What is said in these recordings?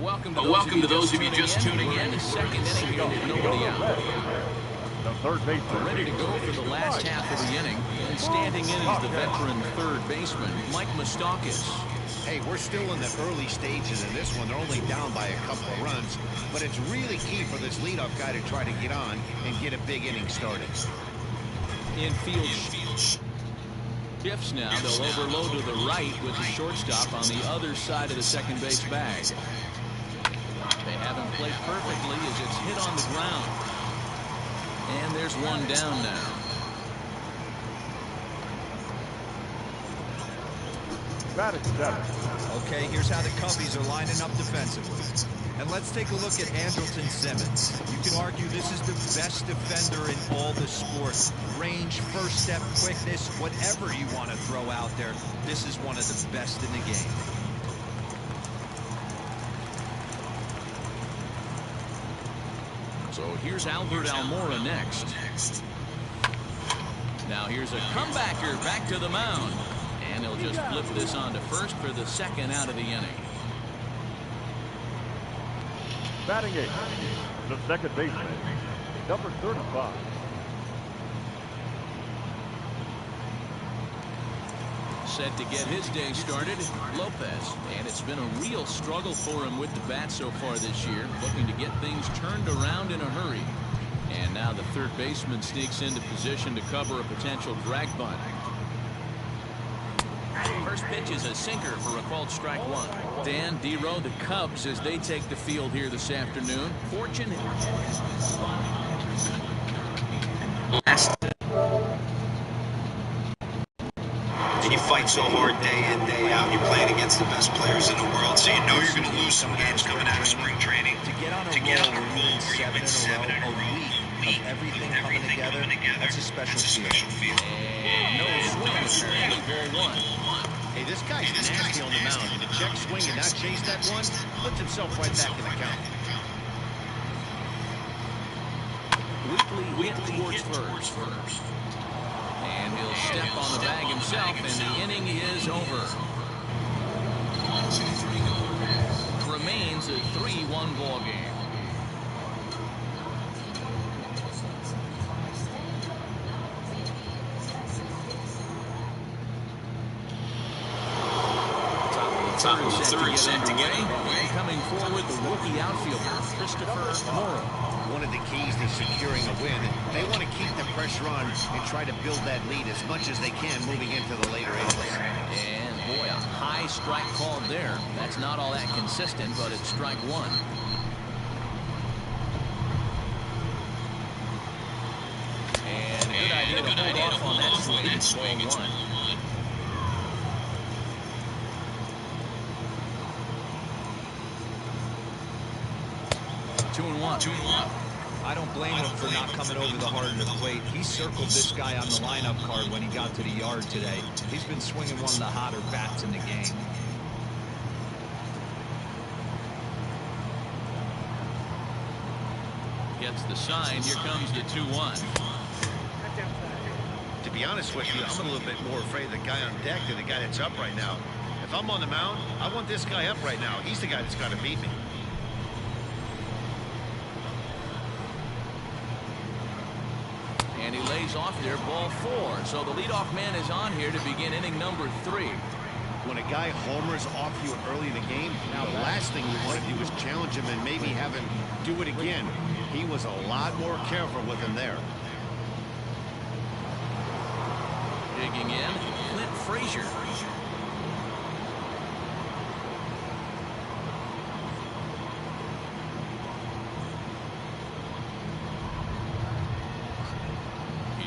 Welcome to those of you just tuning in. The second inning here with nobody out. The third baseman. Ready to go for the last half of the inning. And standing in is the veteran third baseman, Mike Moustakas. Hey, we're still in the early stages in this one. They're only down by a couple of runs, but it's really key for this leadoff guy to try to get on and get a big inning started. Infield shifts now. They'll overload to the right with the shortstop on the other side of the second base bag. They have him played perfectly as it's hit on the ground. And there's one down now. Batting seventh. Okay, here's how the Cubbies are lining up defensively. And let's take a look at Andrelton Simmons. You can argue this is the best defender in all the sports. Range, first step, quickness, whatever you want to throw out there, this is one of the best in the game. So here's Albert Almora next. Now here's a comebacker back to the mound. And he'll just flip this on to first for the second out of the inning. Batting eighth. The second baseman, number 35. Set to get his day started, Lopez. And it's been a real struggle for him with the bat so far this year, looking to get things turned around in a hurry. And now the third baseman sneaks into position to cover a potential drag bunt. First pitch is a sinker for a called strike one. Dan, D-Row, the Cubs, as they take the field here this afternoon. Fortune. And you fight so hard day in, day out. You're playing against the best players in the world, so you know you're going to lose some games coming out of spring training. To get on a roll where you win 7 in a row, a week of everything coming together, that's a special feel. And no swing. Ball one. Hey, this guy's nasty on the mound. And to check swing and not chase that one, puts himself right back in the count. Weekly hit towards first. And he'll step on the bag himself, and the inning is over. Remains a 3-1 ball game. Top of the third set to get underway. Coming forward, the rookie outfielder, Christopher Morrow. One of the keys to securing a win, they want to keep the pressure on and try to build that lead as much as they can moving into the later innings. And boy, a high strike called there. That's not all that consistent, but it's strike one. And a good idea to hold off on that swing. It's ball one. Two and one. I don't blame him for not coming over the heart of the plate. He circled this guy on the lineup card when he got to the yard today. He's been swinging one of the hotter bats in the game. Gets the sign. Here comes the 2-1. To be honest with you, I'm a little bit more afraid of the guy on deck than the guy that's up right now. If I'm on the mound, I want this guy up right now. He's the guy that's got to beat me. And he lays off there, ball 4. So the leadoff man is on here to begin inning number 3. When a guy homers off you early in the game, now the last thing you want to do is challenge him and maybe have him do it again. He was a lot more careful with him there. Digging in, Clint Frazier.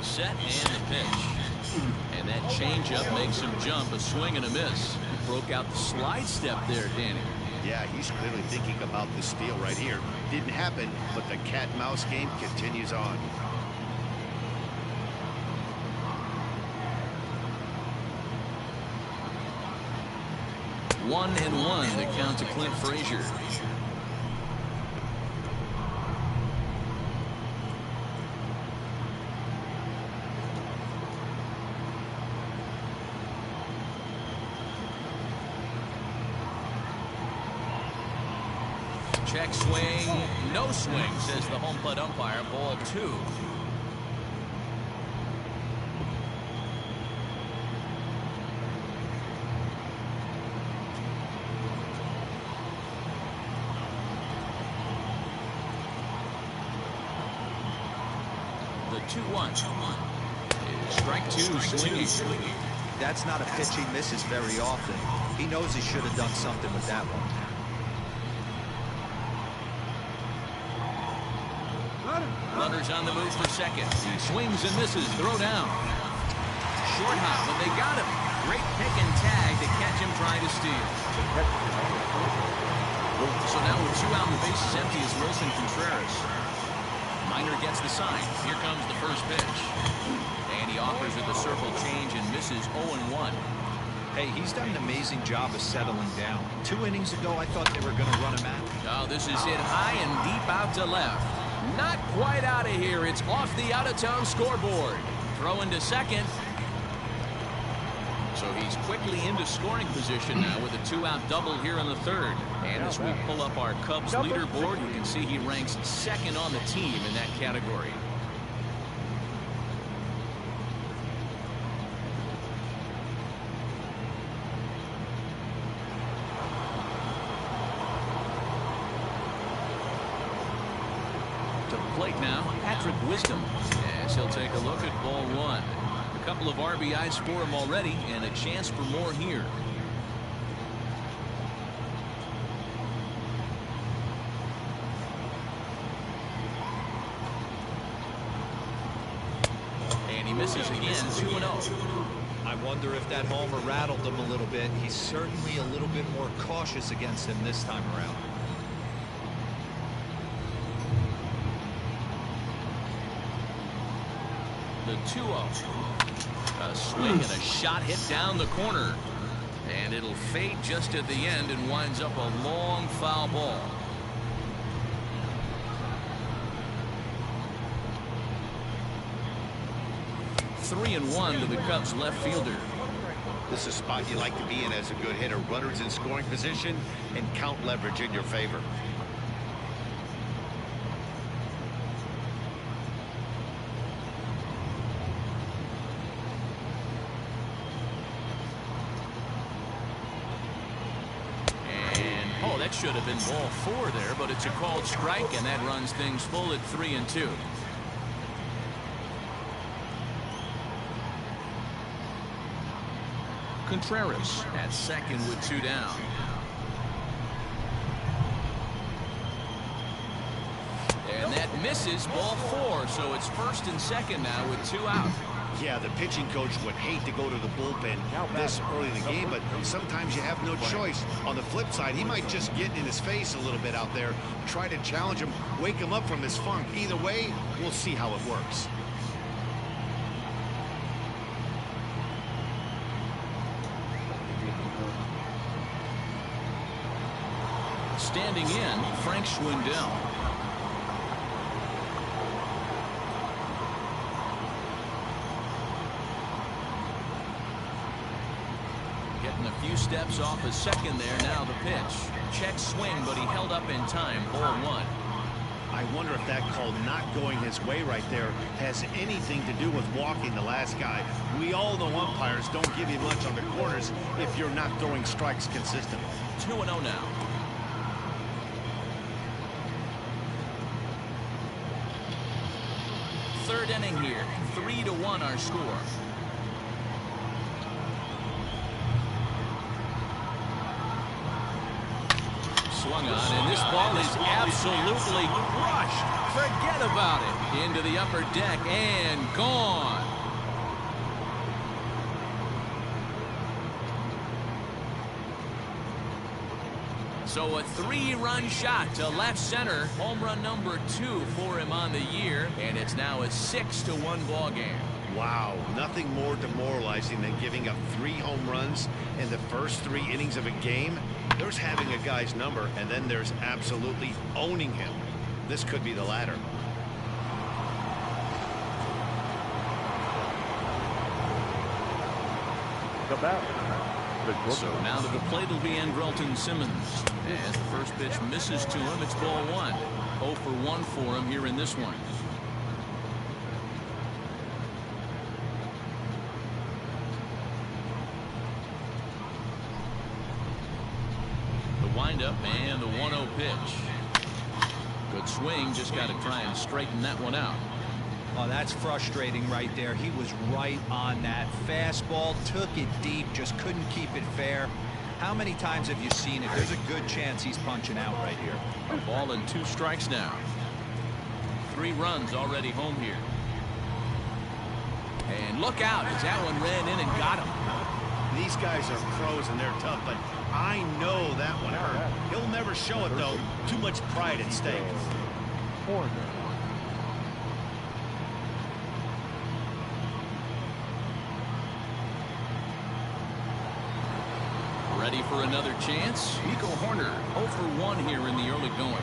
Set and the pitch. And that changeup makes him jump, a swing and a miss. He broke out the slide step there, Danny. Yeah, he's clearly thinking about the steal right here. Didn't happen, but the cat-mouse game continues on. 1-1 to count to Clint Frazier. Check swing. No swing, says the home plate umpire. Ball 2. The 2-1. Strike 2 swinging. That's not a pitch he misses very often. He knows he should have done something with that one. Runners on the move for second. He swings and misses. Throw down. Short hop, but they got him. Great pick and tag to catch him trying to steal. So now with 2 out and the bases empty is Wilson Contreras. Minor gets the sign. Here comes the first pitch. And he offers it the circle change and misses 0-1. Hey, he's done an amazing job of settling down. 2 innings ago, I thought they were going to run him out. Oh, this is hit high and deep out to left. Not quite out of here. It's off the out-of-town scoreboard. Throw into second. So he's quickly into scoring position now with a 2-out double here in the 3rd. And as we pull up our Cubs leaderboard, you can see he ranks 2nd on the team in that category. To the plate now, Patrick Wisdom, as he'll take a look at ball 1. A couple of RBIs for him already, and a chance for more here. And he misses again, 2-0. I wonder if that homer rattled him a little bit. He's certainly a little bit more cautious against him this time around. The 2-0. A swing and a shot hit down the corner. And it'll fade just at the end and winds up a long foul ball. Three and 1 to the Cubs left fielder. This is a spot you like to be in as a good hitter. Runners in scoring position and count leverage in your favor. That should have been ball 4 there, but it's a called strike, and that runs things full at 3-2. Contreras at second with 2 down. And that misses ball 4, so it's 1st and 2nd now with 2 out. Yeah, the pitching coach would hate to go to the bullpen this early in the game, but sometimes you have no choice. On the flip side, he might just get in his face a little bit out there, try to challenge him, wake him up from his funk. Either way, we'll see how it works. Standing in, Frank Schwindel. Getting a few steps off a second there. Now the pitch. Check swing, but he held up in time. Ball 1. I wonder if that call not going his way right there has anything to do with walking the last guy. We all know umpires don't give you much on the corners if you're not throwing strikes consistently. 2-0 now. Third inning here. 3-1 our score. Swung on, and this ball is absolutely crushed. Forget about it. Into the upper deck and gone. So a 3-run shot to left center. Home run number 2 for him on the year, and it's now a 6-1 ball game. Wow, nothing more demoralizing than giving up 3 home runs in the first 3 innings of a game. There's having a guy's number, and then there's absolutely owning him. This could be the latter. The batter, pitch looking. So now to the plate will be Andrelton Simmons. As the first pitch misses to him, it's ball one. 0 for 1 for him here in this one. The windup and the 1-0 pitch. Good swing, just got to try and straighten that one out. Oh, that's frustrating right there. He was right on that fastball, took it deep, just couldn't keep it fair. How many times have you seen it? There's a good chance he's punching out right here. A ball and 2 strikes now. 3 runs already home here. And look out as that one ran in and got him. These guys are pros and they're tough, but I know that one hurt. He'll never show it, though. Too much pride at stake. Ready for another chance? Nico Horner 0 for 1 here in the early going.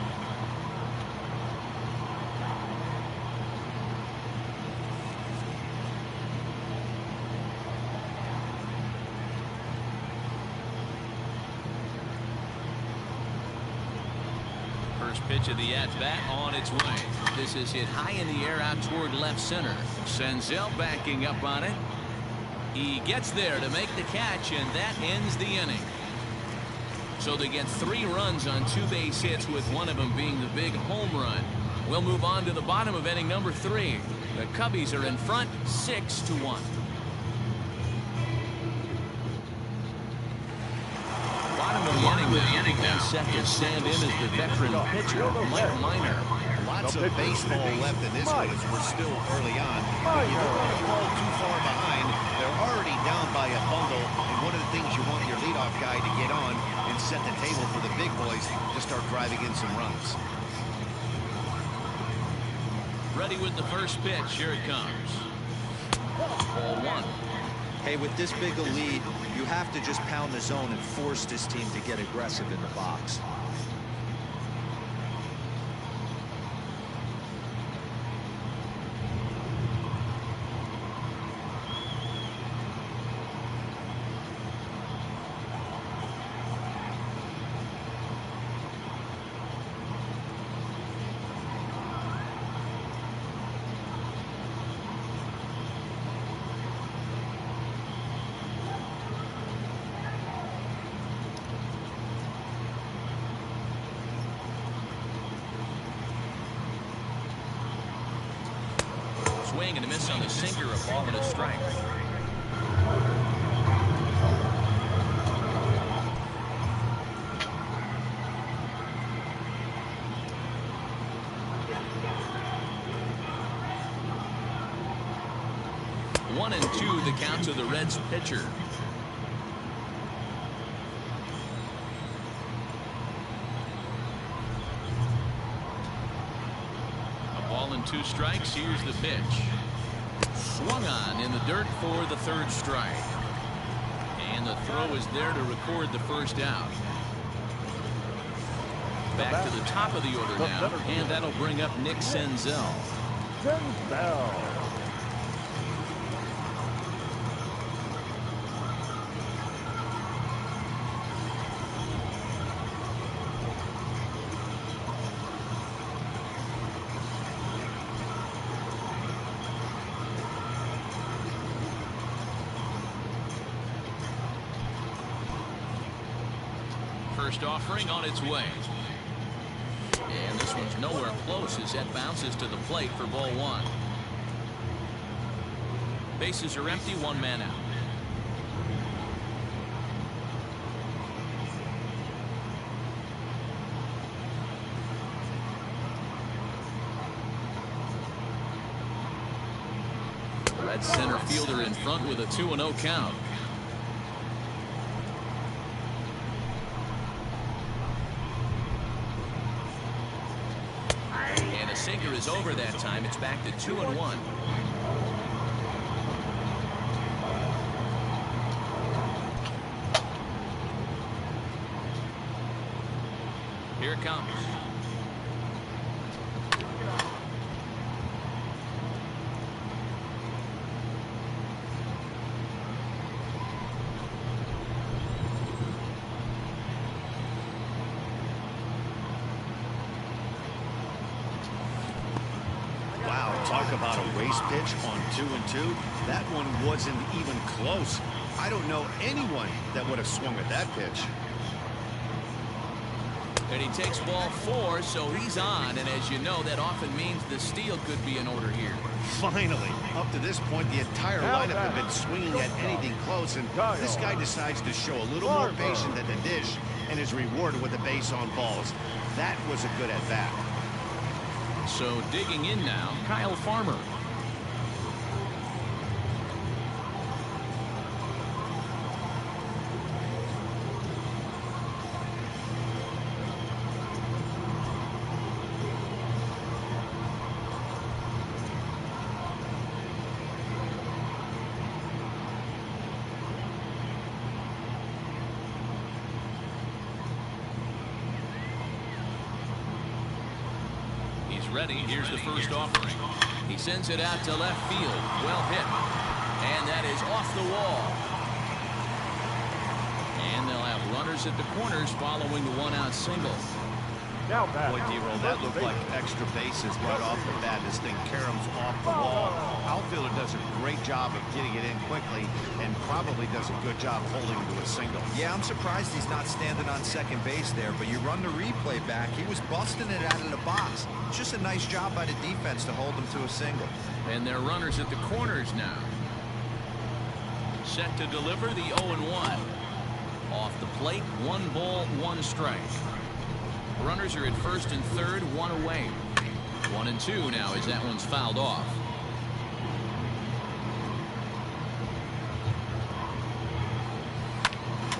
First pitch of the at-bat on its way. This is hit high in the air out toward left center. Senzel backing up on it. He gets there to make the catch, and that ends the inning. So they get 3 runs on 2 base hits, with one of them being the big home run. We'll move on to the bottom of inning number 3. The Cubbies are in front 6-1. Bottom of the inning now. Set to stand in as the veteran pitcher, Mike Minor. Lots of baseball left in this one as we're still early on. But you don't want to fall too far behind. They're already down by a bundle, and one of the things you want your leadoff guy to get on and set the table for the big boys to start driving in some runs. Ready with the first pitch. Here it comes. Ball 1. Hey, with this big a lead, you have to just pound the zone and force this team to get aggressive in the box. Swing and a miss on the sinker, a ball and a strike. One and 2 the count to the Reds pitcher. Ball and 2 strikes. Here's the pitch. Swung on in the dirt for the 3rd strike. And the throw is there to record the first out. Back to the top of the order now. And that'll bring up Nick Senzel. First offering on its way. And this one's nowhere close as that bounces to the plate for ball 1. Bases are empty, 1 man out. Red center fielder in front with a 2-0 count. Sinker is over that time. It's back to 2-1. Here it comes. Talk about a waste pitch on 2-2. That one wasn't even close. I don't know anyone that would have swung at that pitch. And he takes ball 4, so he's on. And as you know, that often means the steal could be in order here. Finally, up to this point, the entire lineup had been swinging at anything close, and this guy decides to show a little more patience at the dish and is rewarded with a base on balls. That was a good at-bat. So digging in now, Kyle Farmer. Ready. Here's the first offering. He sends it out to left field. Well hit. And that is off the wall. And they'll have runners at the corners following the one-out single. Boy, D-Roll, that looked like extra bases right off the bat. This thing caroms off the wall. Outfielder does a great job of getting it in quickly and probably does a good job holding to a single. Yeah, I'm surprised he's not standing on second base there, but you run the replay back. He was busting it out of the box. It's just a nice job by the defense to hold him to a single. And they're runners at the corners now. Set to deliver the 0-1. Off the plate, 1 ball, 1 strike. Runners are at first and third, 1 away. 1-2 now as that one's fouled off.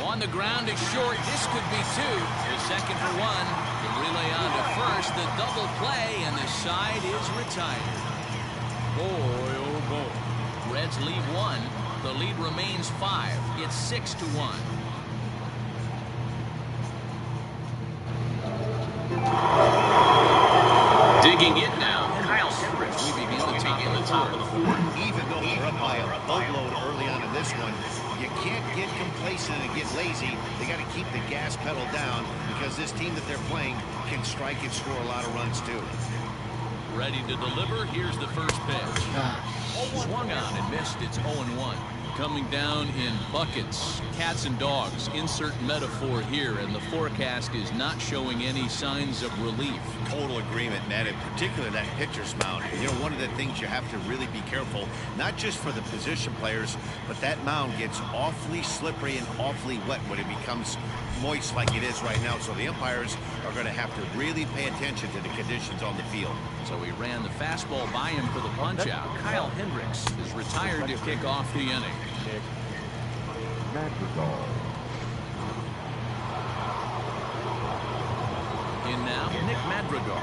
On the ground is short. This could be 2. There's second for 1. The relay on to first. The double play, and the side is retired. Boy, oh boy. Reds lead 1. The lead remains 5. It's 6-1. Digging in now, Kyle Hendricks. We begin the top of the fourth. Even though they're up by a boatload early on in this one, you can't get complacent and get lazy. They got to keep the gas pedal down because this team that they're playing can strike and score a lot of runs too. Ready to deliver. Here's the first pitch. Swung on and missed. It's 0-1. Coming down in buckets, cats and dogs. Insert metaphor here, and the forecast is not showing any signs of relief. Total agreement, Matt, in particular that pitcher's mound. You know, one of the things you have to really be careful, not just for the position players, but that mound gets awfully slippery and awfully wet when it becomes moist like it is right now. So the umpires are going to have to really pay attention to the conditions on the field. So he ran the fastball by him for the punch-out. Kyle Hendricks is retired to kick off the inning. In now, Nick Madrigal.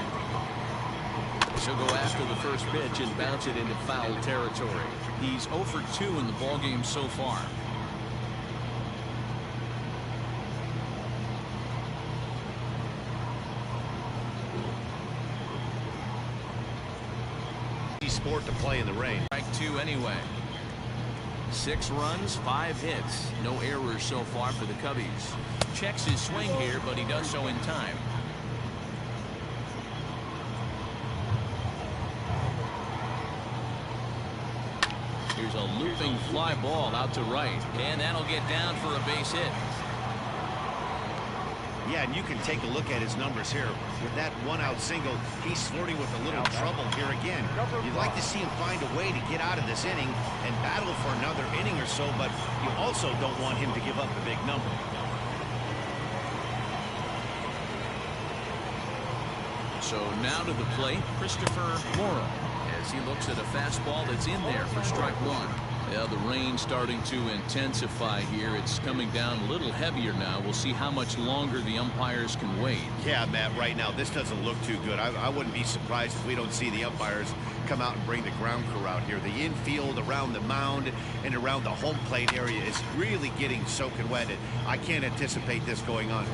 She'll go after the first pitch and bounce it into foul territory. He's 0 for 2 in the ballgame so far. Sport to play in the rain. Strike 2 anyway. 6 runs, 5 hits. No errors so far for the Cubbies. Checks his swing here, but he does so in time. Here's a looping fly ball out to right, and that'll get down for a base hit. Yeah, and you can take a look at his numbers here. With that one-out single, he's flirting with a little trouble here again. You'd like to see him find a way to get out of this inning and battle for another inning or so, but you also don't want him to give up a big number. So now to the plate, Christopher Morrow, as he looks at a fastball that's in there for strike 1. Yeah, the rain starting to intensify here. It's coming down a little heavier now. We'll see how much longer the umpires can wait. Yeah, Matt, right now this doesn't look too good. I wouldn't be surprised if we don't see the umpires come out and bring the ground crew out here. The infield around the mound and around the home plate area is really getting soaking wet. I can't anticipate this going on.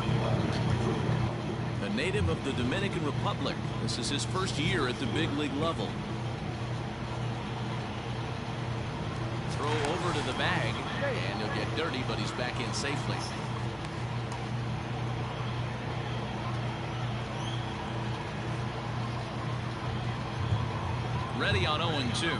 A native of the Dominican Republic. This is his first year at the big league level. Throw over to the bag, and he'll get dirty, but he's back in safely. ready on 0-2.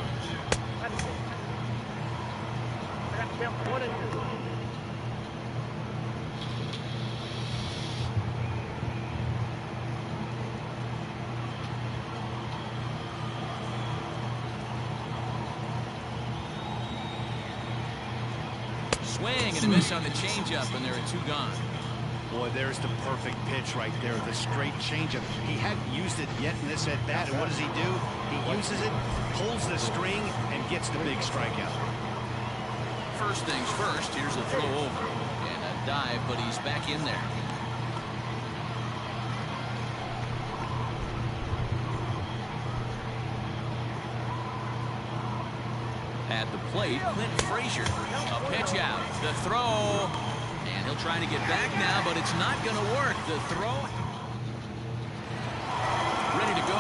Swing and a miss on the changeup, and there are 2 gone. Boy, there's the perfect pitch right there, the straight changeup. He hadn't used it yet in this at-bat, and what does he do? He uses it, pulls the string, and gets the big strikeout. First things first, here's a throw over. And a dive, but he's back in there. At the plate, Clint Frazier. A pitch out. The throw. And he'll try to get back now, but it's not going to work. The throw.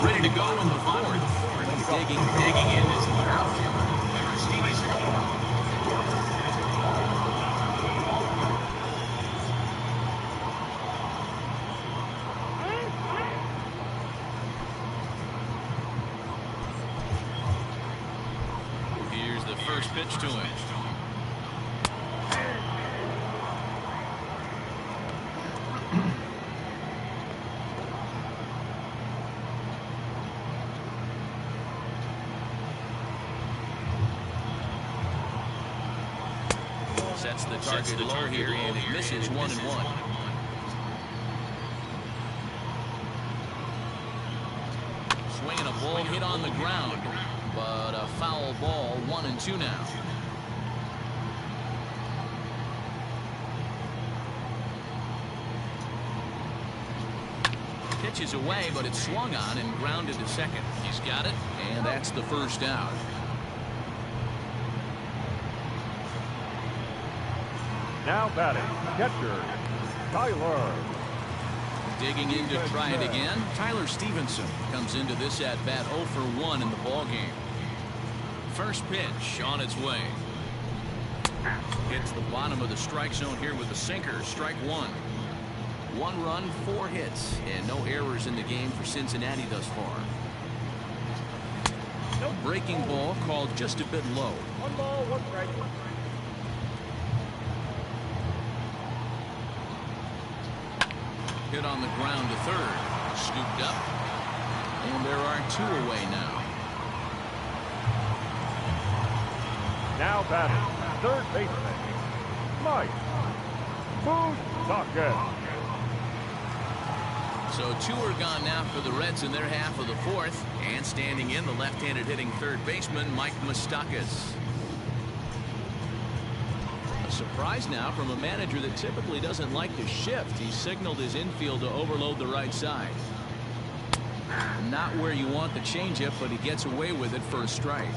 Ready to go in the 4th. Digging in is the outfielder, Stevenson. Here's the first pitch to him. Sets the target low here, and it misses 1-1. Swinging a ball hit on the ground, but a foul ball. 1-2 now. Pitches away, but it's swung on and grounded to second. He's got it, and that's the first out. Now batting, catcher, Tyler. Digging in to try it again. Tyler Stevenson comes into this at-bat 0 for 1 in the ballgame. First pitch on its way. Hits the bottom of the strike zone here with the sinker. Strike 1. 1 run, 4 hits, and no errors in the game for Cincinnati thus far. No breaking ball called just a bit low. 1 ball, 1 strike. Hit on the ground to third. Scooped up. And there are 2 away now. Now batting, third baseman, Mike Moustakas. So 2 are gone now for the Reds in their half of the 4th. And standing in, the left-handed hitting third baseman, Mike Moustakas. A surprise now from a manager that typically doesn't like to shift. He signaled his infield to overload the right side. Not where you want the changeup, but he gets away with it for a strike.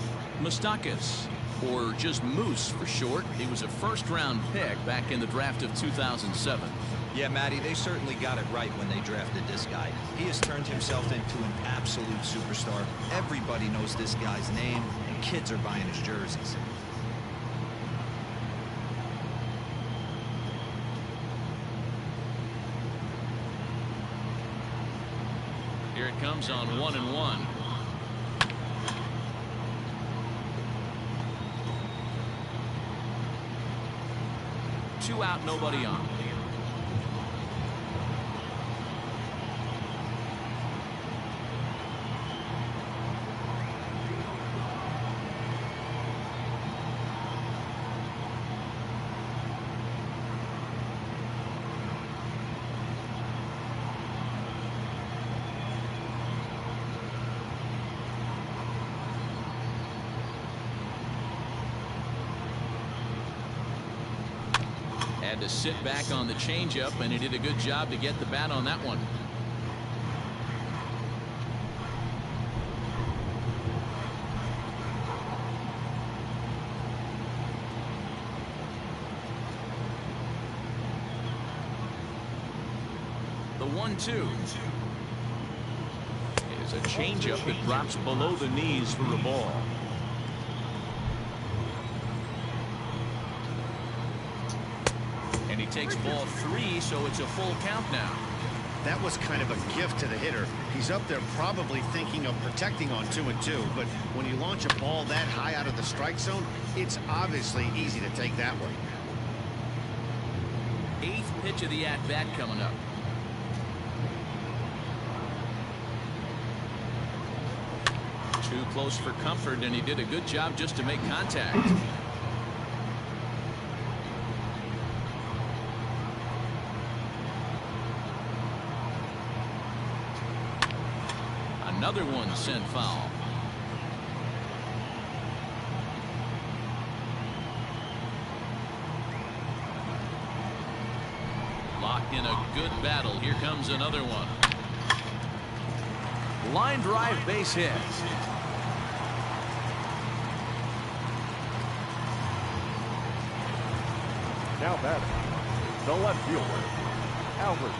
Moustakas, or just Moose for short. He was a first-round pick back in the draft of 2007. Yeah, Matty, they certainly got it right when they drafted this guy. He has turned himself into an absolute superstar. Everybody knows this guy's name, and kids are buying his jerseys. Here it comes on 1-1. Two out, nobody on. Had to sit back on the changeup, and he did a good job to get the bat on that one. The 1-2 is a changeup that drops below the knees for a ball. And he takes ball 3, so it's a full count now. That was kind of a gift to the hitter. He's up there probably thinking of protecting on 2-2, but when you launch a ball that high out of the strike zone, it's obviously easy to take that one. 8th pitch of the at-bat coming up. Too close for comfort, and he did a good job just to make contact. Another one sent foul. Locked in a good battle. Here comes another one. Line drive, base hit. Now batting, the left fielder, Albert.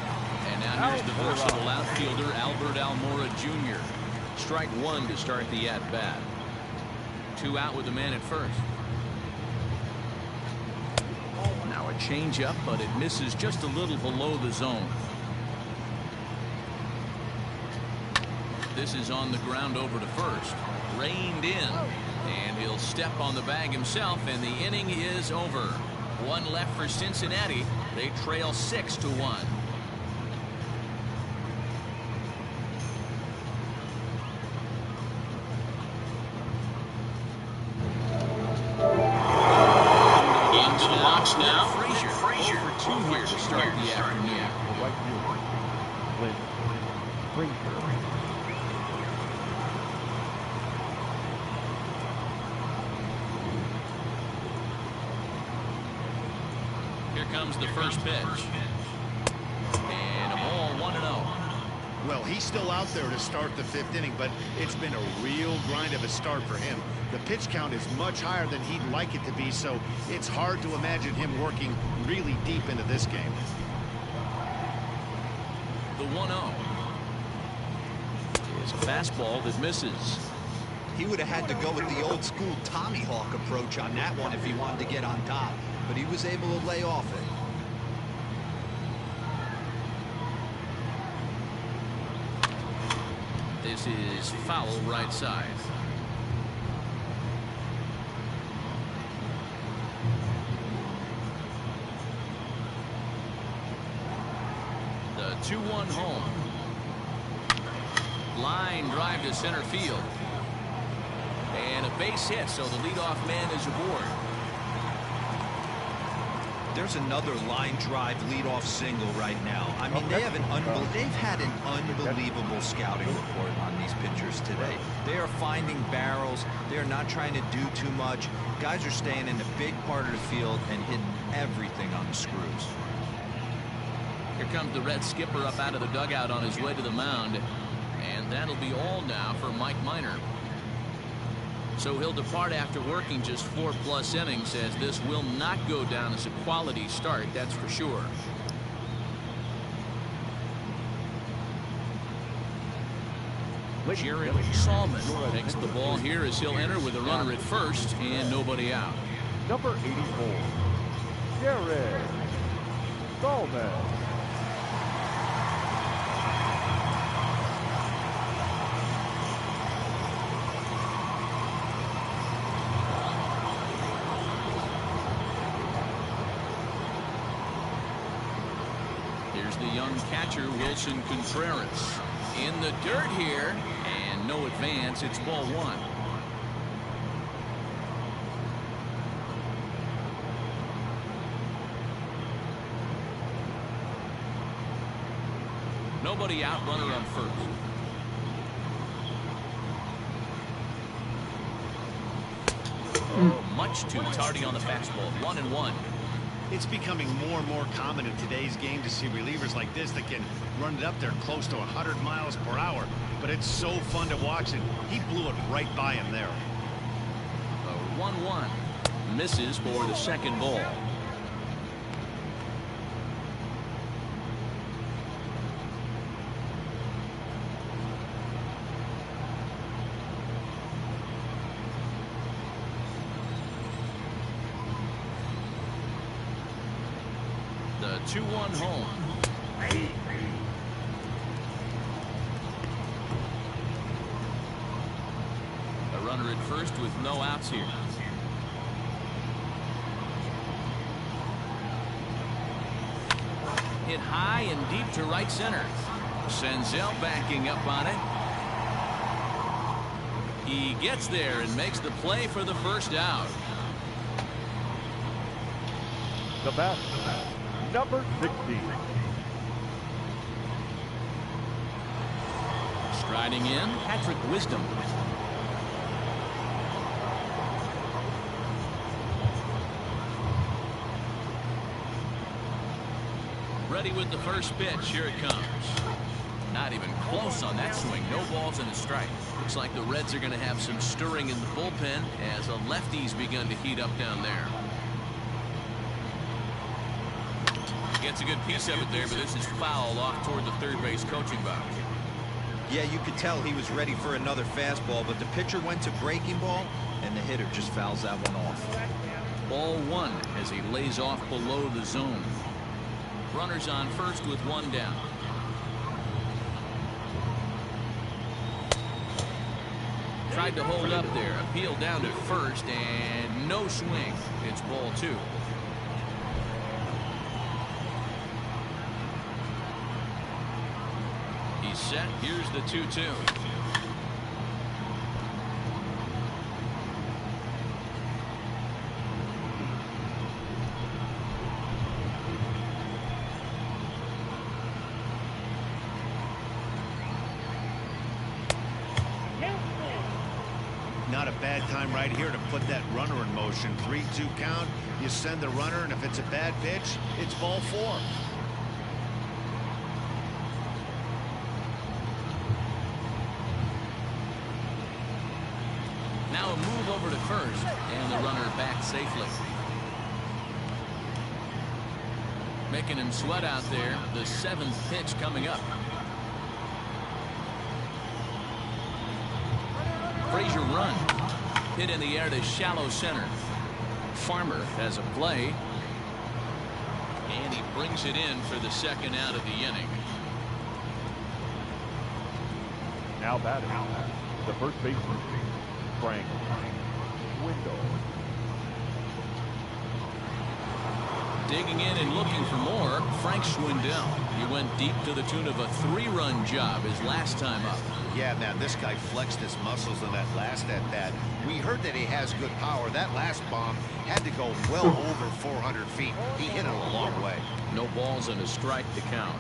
And now here's the versatile outfielder, Albert Almora Jr. Strike one to start the at-bat. 2 out with the man at first. Now a changeup, but it misses just a little below the zone. This is on the ground over to first. Reined in. And he'll step on the bag himself, and the inning is over. 1 left for Cincinnati. They trail 6-1. Into the box now. Frazier. 0 for 2 here to start the afternoon. The right fielder, Clint Frazier. Here comes the first pitch. And a ball 1-0. Well, he's still out there to start the 5th inning, but it's been a real grind of a start for him. The pitch count is much higher than he'd like it to be, so it's hard to imagine him working really deep into this game. The 1-0 is a fastball that misses. He would have had to go with the old school Tommy Hawk approach on that one if he wanted to get on top, but he was able to lay off it. This is foul right side. The 2-1 home. Line drive to center field. And a base hit, so the leadoff man is aboard. There's another line drive leadoff single right now. I mean, they've had an unbelievable scouting report on these pitchers today. They are finding barrels. They are not trying to do too much. Guys are staying in the big part of the field and hitting everything on the screws. Here comes the Red skipper up out of the dugout on his way to the mound. And that'll be all now for Mike Minor. So he'll depart after working just 4+ innings, as this will not go down as a quality start, that's for sure. Jared Salmon takes the ball here as he'll enter with a runner at first and nobody out. Number 84, Jared Salmon. Here's the young catcher, Wilson Contreras. In the dirt here, and no advance. It's ball 1. Nobody out, runner on first. Oh, much too tardy on the fastball. 1-1. It's becoming more and more common in today's game to see relievers like this that can run it up there close to 100 miles per hour. But it's so fun to watch, and he blew it right by him there. A 1-1. Misses for the second ball. The 2-1 home. runner at first with no outs here. Hit high and deep to right center. Senzel backing up on it. He gets there and makes the play for the first out. The bat, number 16. Striding in, Patrick Wisdom. Ready with the first pitch. Here it comes. Not even close on that swing. No balls and a strike. Looks like the Reds are going to have some stirring in the bullpen as the lefties begun to heat up down there. Gets a good piece of it there, but this is foul off toward the third base coaching box. Yeah, you could tell he was ready for another fastball, but the pitcher went to breaking ball, and the hitter just fouls that one off. Ball one as he lays off below the zone. Runners on first with one down. Tried to hold up there. Appeal down to first, and no swing. It's ball two. He's set. Here's the 2-2. Not a bad time right here to put that runner in motion. 3-2 count. You send the runner, and if it's a bad pitch, it's ball four. Now a move over to first, and the runner back safely. Making him sweat out there. The seventh pitch coming up. Frazier run. Hit in the air to shallow center. Farmer has a play. And he brings it in for the second out of the inning. Now batting, the first baseman, Frank Swindle. Digging in and looking for more, Frank Schwindel. He went deep to the tune of a 3-run job his last time up. Yeah, man, this guy flexed his muscles in that last at-bat. We heard that he has good power. That last bomb had to go well over 400 feet. He hit it a long way. No balls and a strike to count.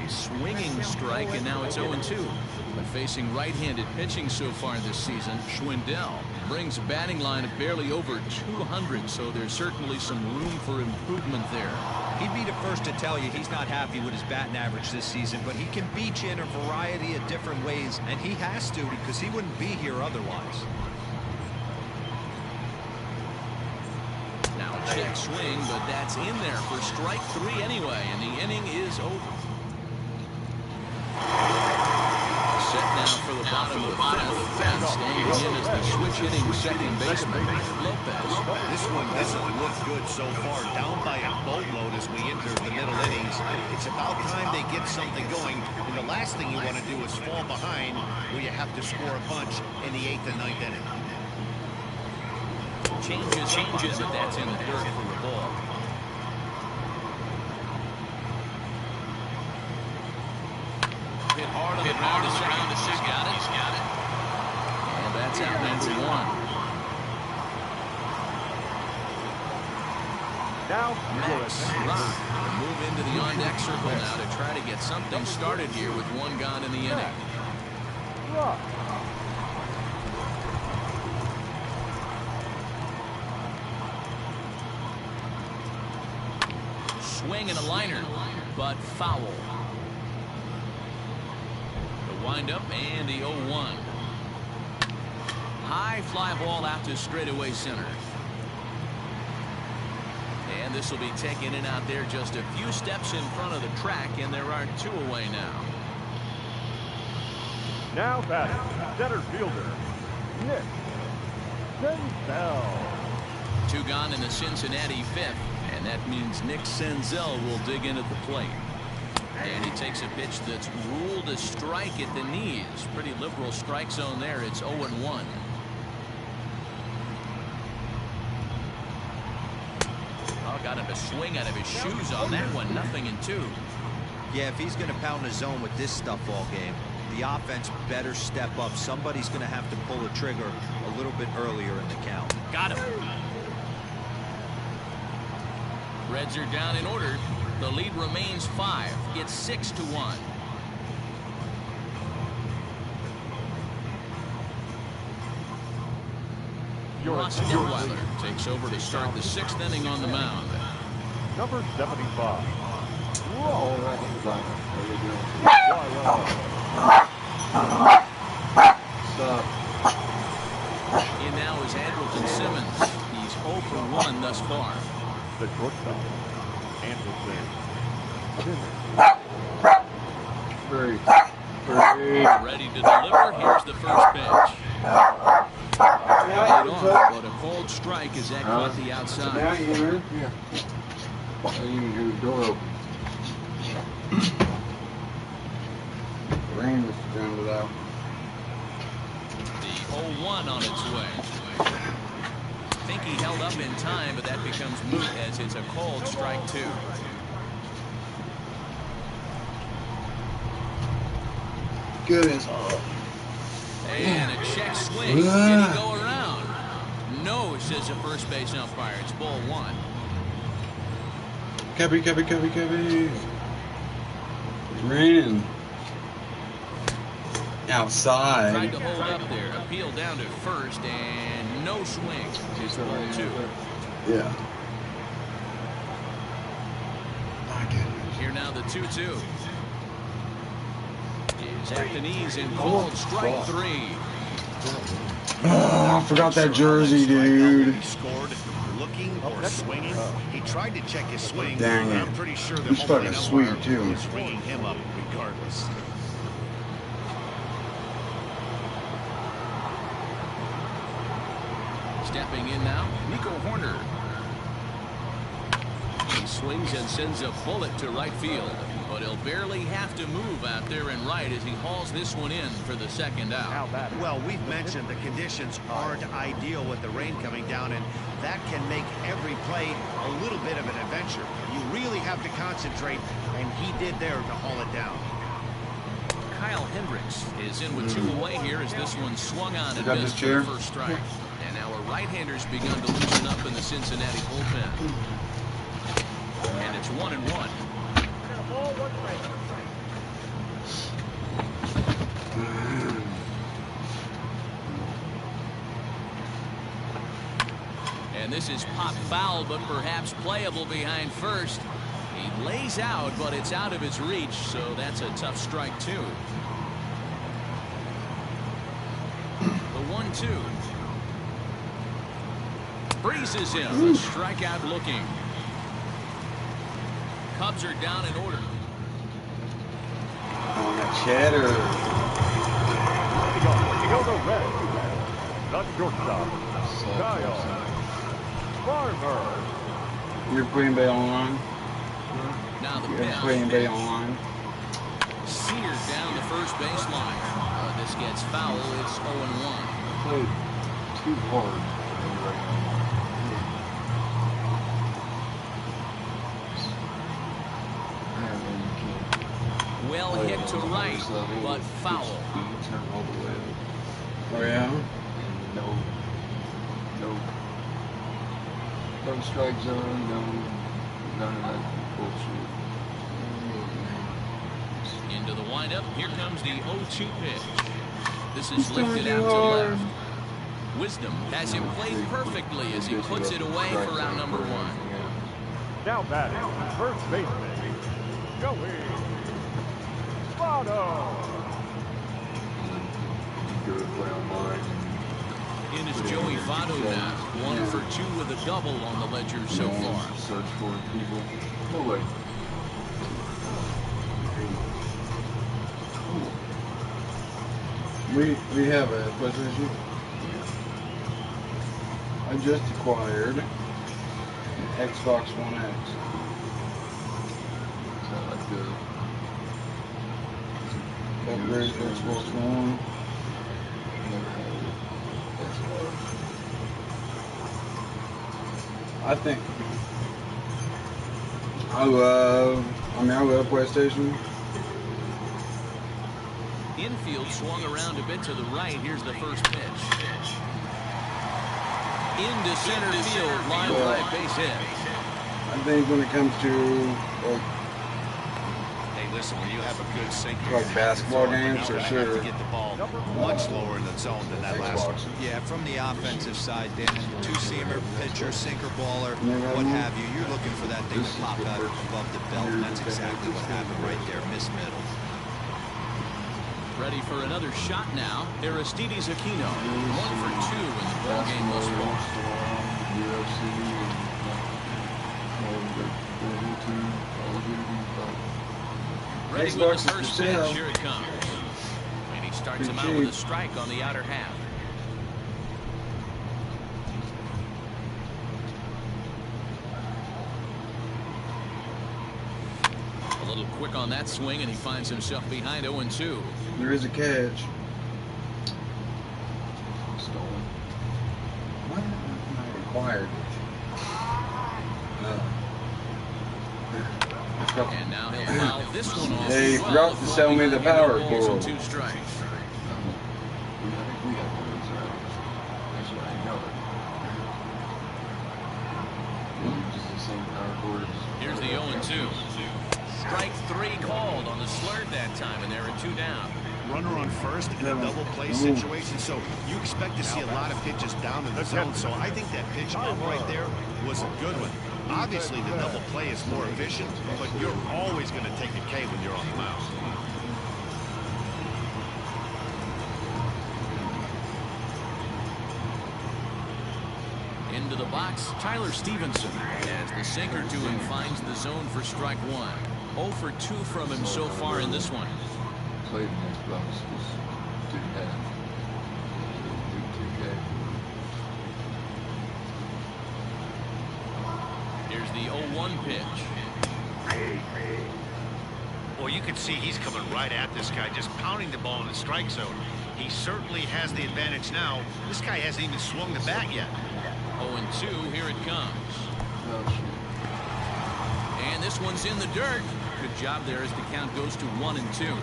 A swinging strike, and now it's 0-2. But facing right-handed pitching so far this season, Schwindel brings a batting line of barely over 200, so there's certainly some room for improvement there. He'd be the first to tell you he's not happy with his batting average this season, but he can beat you in a variety of different ways, and he has to because he wouldn't be here otherwise. Now a check swing, but that's in there for strike three anyway, and the inning is over. Set now for the bottom of the fifth, and standing in as the switch-hitting second baseman, Lopez. This one doesn't look good so far. Down by a boatload as we enter the middle innings. It's about time they get something going, and the last thing you want to do is fall behind where you have to score a bunch in the 8th and 9th inning. Changes, but that's in the dirt for the ball. Hit hard on the ground to second. Got it. And that's out number one. Now, Max Rock will move into the on-deck circle now to try to get something started here with one gone in the inning. Rock. Swing and a liner, but foul. The windup and the 0-1. High fly ball out to straightaway center. And this will be taken in out there just a few steps in front of the track, and there are two away now. Now batting, center fielder, Nick Senzel. Two gone in the Cincinnati fifth, and And that means Nick Senzel will dig in at the plate. And he takes a pitch that's ruled a strike at the knees. Pretty liberal strike zone there. It's 0-1. Oh, got him to swing out of his shoes on that one. 0-2. Yeah, if he's going to pound the zone with this stuff all game, the offense better step up. Somebody's going to have to pull the trigger a little bit earlier in the count. Got him. Reds are down in order. The lead remains 5. It's 6-1. Ross Detweiler takes over to start the 6th inning on the mound. Number 75. Stop. In now is Hendricks Simmons. He's 0 for 1 thus far. The shortstop. Anderson. Very. Ready to deliver. Here's the first pitch. Laid off, but a cold strike as that caught the outside. Now you hear? Yeah. I didn't even hear the door open. Rain was drowned it out. The 0-1 on its way. I think he held up in time, but that becomes moot as it's a cold strike 2. Good as all. And a check swing. Did he go around? No, says the first base umpire. It's ball 1. Cubby. It's raining. Outside. Tried to hold up there. Appeal down to first, and no swing. It's ball 2. Yeah. My goodness. Here now the 2-2. Is at the knees and called strike 3. Oh, I forgot that jersey, dude. He scored looking or swinging. He tried to check his swing. Dang it. I'm pretty sure the He's home plate fucking sweet, umpire too. is ringing him up regardless. Stepping in now, Nico Horner. He swings and sends a bullet to right field, but he'll barely have to move out there in right as he hauls this one in for the second out. Well, we've mentioned the conditions aren't ideal with the rain coming down, and that can make every play a little bit of an adventure. You really have to concentrate, and he did there to haul it down. Kyle Hendricks is in with 2 away here as this one swung on and got missed this chair? for the first strike. And now a right-hander's begun to loosen up in the Cincinnati bullpen. And it's 1-1. And this is pop foul, but perhaps playable behind first. He lays out, but it's out of his reach, so that's a tough strike, too. The 1-2. Breezes him. A strikeout looking. Cubs are down in order. On the cheddar. You go the red. The shortstop. Kyle Farmer. You're putting Bay online? Now the You're pitch. putting Bay online? Seared down the first baseline. This gets foul. It's 0-1. Played too hard right now. Well hit to right, but foul. Oh yeah? No strike zone, none of that bullshit. Into the windup. Here comes the 0-2 pitch. This is lifted out to left. Wisdom has him played perfectly as he puts it away for round number 1. Now batting, first baseman, Joey Votto. In is Joey Votto now. 1 for 2 with a double on the ledger so far. Search for people. No way. We have a position. I just acquired Xbox One X. Sound like the Upgrade Xbox One. never had it. Xbox. I think I love PlayStation. Infield swung around a bit to the right. Here's the first pitch. Into center field, line drive, base hit. I think when it comes to like Hey, listen, when you have a good sinker, Like basketball games, you're for gonna sure. have to get the ball much lower in the zone than that last one. Xbox. Yeah, from the offensive side, Dan, two-seamer, pitcher, sinker, baller, Never what had have you. You're looking for that thing to pop out above the belt, and that's exactly what happened right there, miss middle. Ready for another shot now. Aristides Aquino, 1 for 2 in the ball game thus far. UFC and Ready Xbox with is the for first sale. pitch. Here it comes. And he starts him out Pretty with a cheap. strike on the outer half. A little quick on that swing, and he finds himself behind 0-2. There is a catch. stolen. What? Not required. And now he'll foul this one off. They as well. forgot to sell me the power cord. 2 strikes. I think we have those, right? Actually, I know it. Just the same power cord. Here's the 0-2. Strike 3 called on the slurve that time, and there are 2 down. Runner on first in a double play situation, so you expect to see a lot of pitches down in the zone. So I think that pitch up right there was a good one. Obviously, the double play is more efficient, but you're always going to take a K when you're on the mound. Into the box, Tyler Stevenson, as the sinker to him finds the zone for strike 1. 0 for 2 from him so far in this one. Played in Xbox, just didn't have 2K. Here's the 0-1 pitch. Well, you can see he's coming right at this guy, just pounding the ball in the strike zone. He certainly has the advantage now. This guy hasn't even swung the bat yet. 0-2, here it comes. Oh, shit. And this one's in the dirt. Good job there as the count goes to 1-2.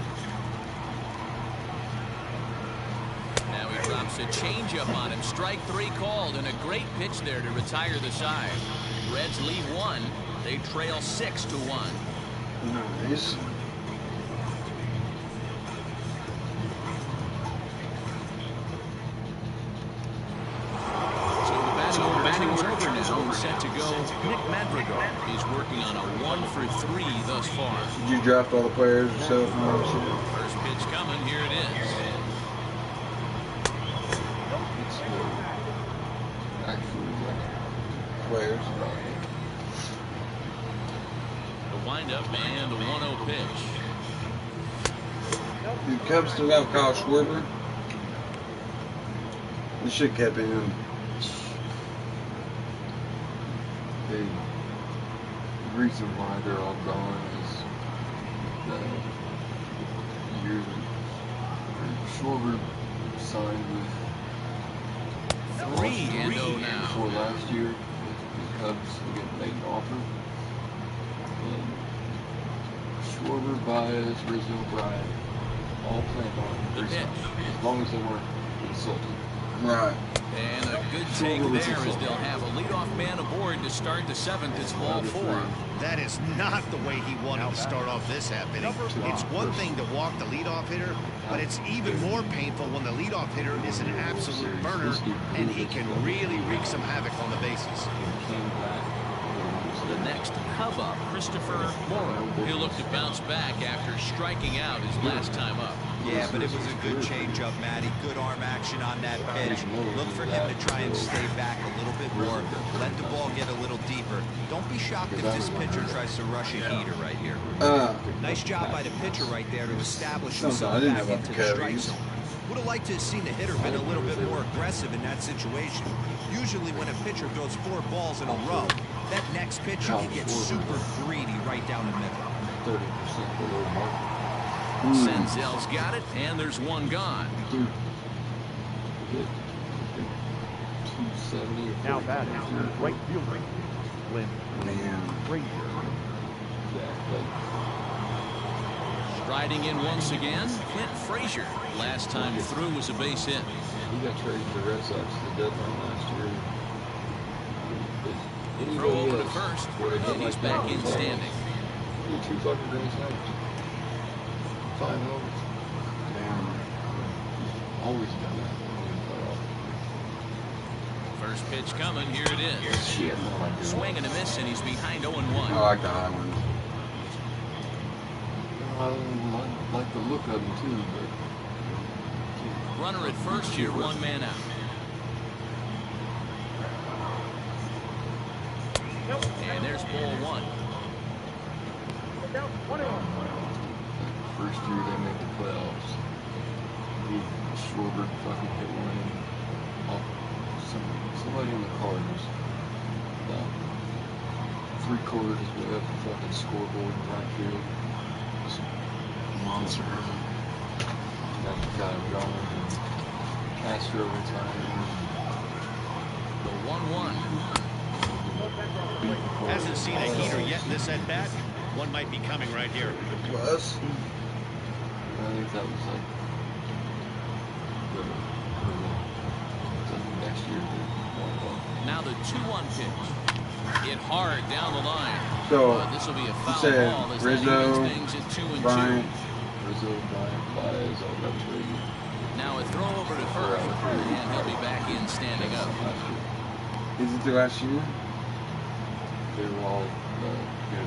Now he drops a changeup on him. Strike 3 called, and a great pitch there to retire the side. Reds lead 1. They trail 6-1. Nice. Batting's over now and set to go. Nick Madrigal. He's working on a 1 for 3 thus far. Did you draft all the players yourself? First pitch coming. Here it is. It's actually like Players. The windup and the 1-0 pitch. The Cubs still got Kyle Schwarber. They should have kept him. the reason why they're all gone is that years Schwarber signed with 3-0 now. before last year. The Cubs again made an offer. And Schwarber, Baez, Rizzo, Bryant all planned on The resigning, pitch. as long as they weren't insulted. Right. And a good take there as they'll have a leadoff man aboard to start the 7th. It's ball 4. That is not the way he wanted to start off this half inning. It's one thing to walk the leadoff hitter, but it's even more painful when the leadoff hitter is an absolute burner and he can really wreak some havoc on the bases. The next Cub up, Christopher Morrow. He'll look to bounce back after striking out his last time up. Yeah, but it was a good changeup, Matty. Good arm action on that pitch. Look for him to try and stay back a little bit more. Let the ball get a little deeper. Don't be shocked if this pitcher tries to rush a heater right here. Nice job by the pitcher right there to establish himself I didn't back know about into the the strike Cubbies. zone. Would have liked to have seen the hitter been a little bit more aggressive in that situation. Usually when a pitcher throws 4 balls in a row, That next pitch, you can get super greedy right down the middle. 30% below market. Senzel's got it, and there's one gone. Dude, get 270 or Now batting, right fielder, Man. Frazier. Striding in once again, Clint Frazier. Last time through was a base hit. He got traded to the Red Sox at the deadline last year. Throw over to first, and he's back in standing. 2 fucking grand slams. 5 homers. Damn. Always done that. First pitch coming, here it is. Shit, no, I do. Swing and a miss, and he's behind 0-1. I like the high ones. I like the look of them too, but... Runner at first here, 1 man out. And there's ball 1. First year they made the playoffs. Schwarber fucking hit one in. Somebody in the Cardinals. About 3/4 of his way up the fucking scoreboard in right field. Monster. Got it going. Castro retired. The 1-1. Hasn't seen a heater yet in this at bat. One might be coming right here. Was? I think that was like next year. Now the 2-1 pitch. Hit hard down the line. So, this will be a foul said ball as Rizzo, that evens things at 2-2. Bryant. Rizzo, Bryant, Baez, all got traded. Now a throw over to first, and he'll be back in standing up. Is it the last year? They were all going to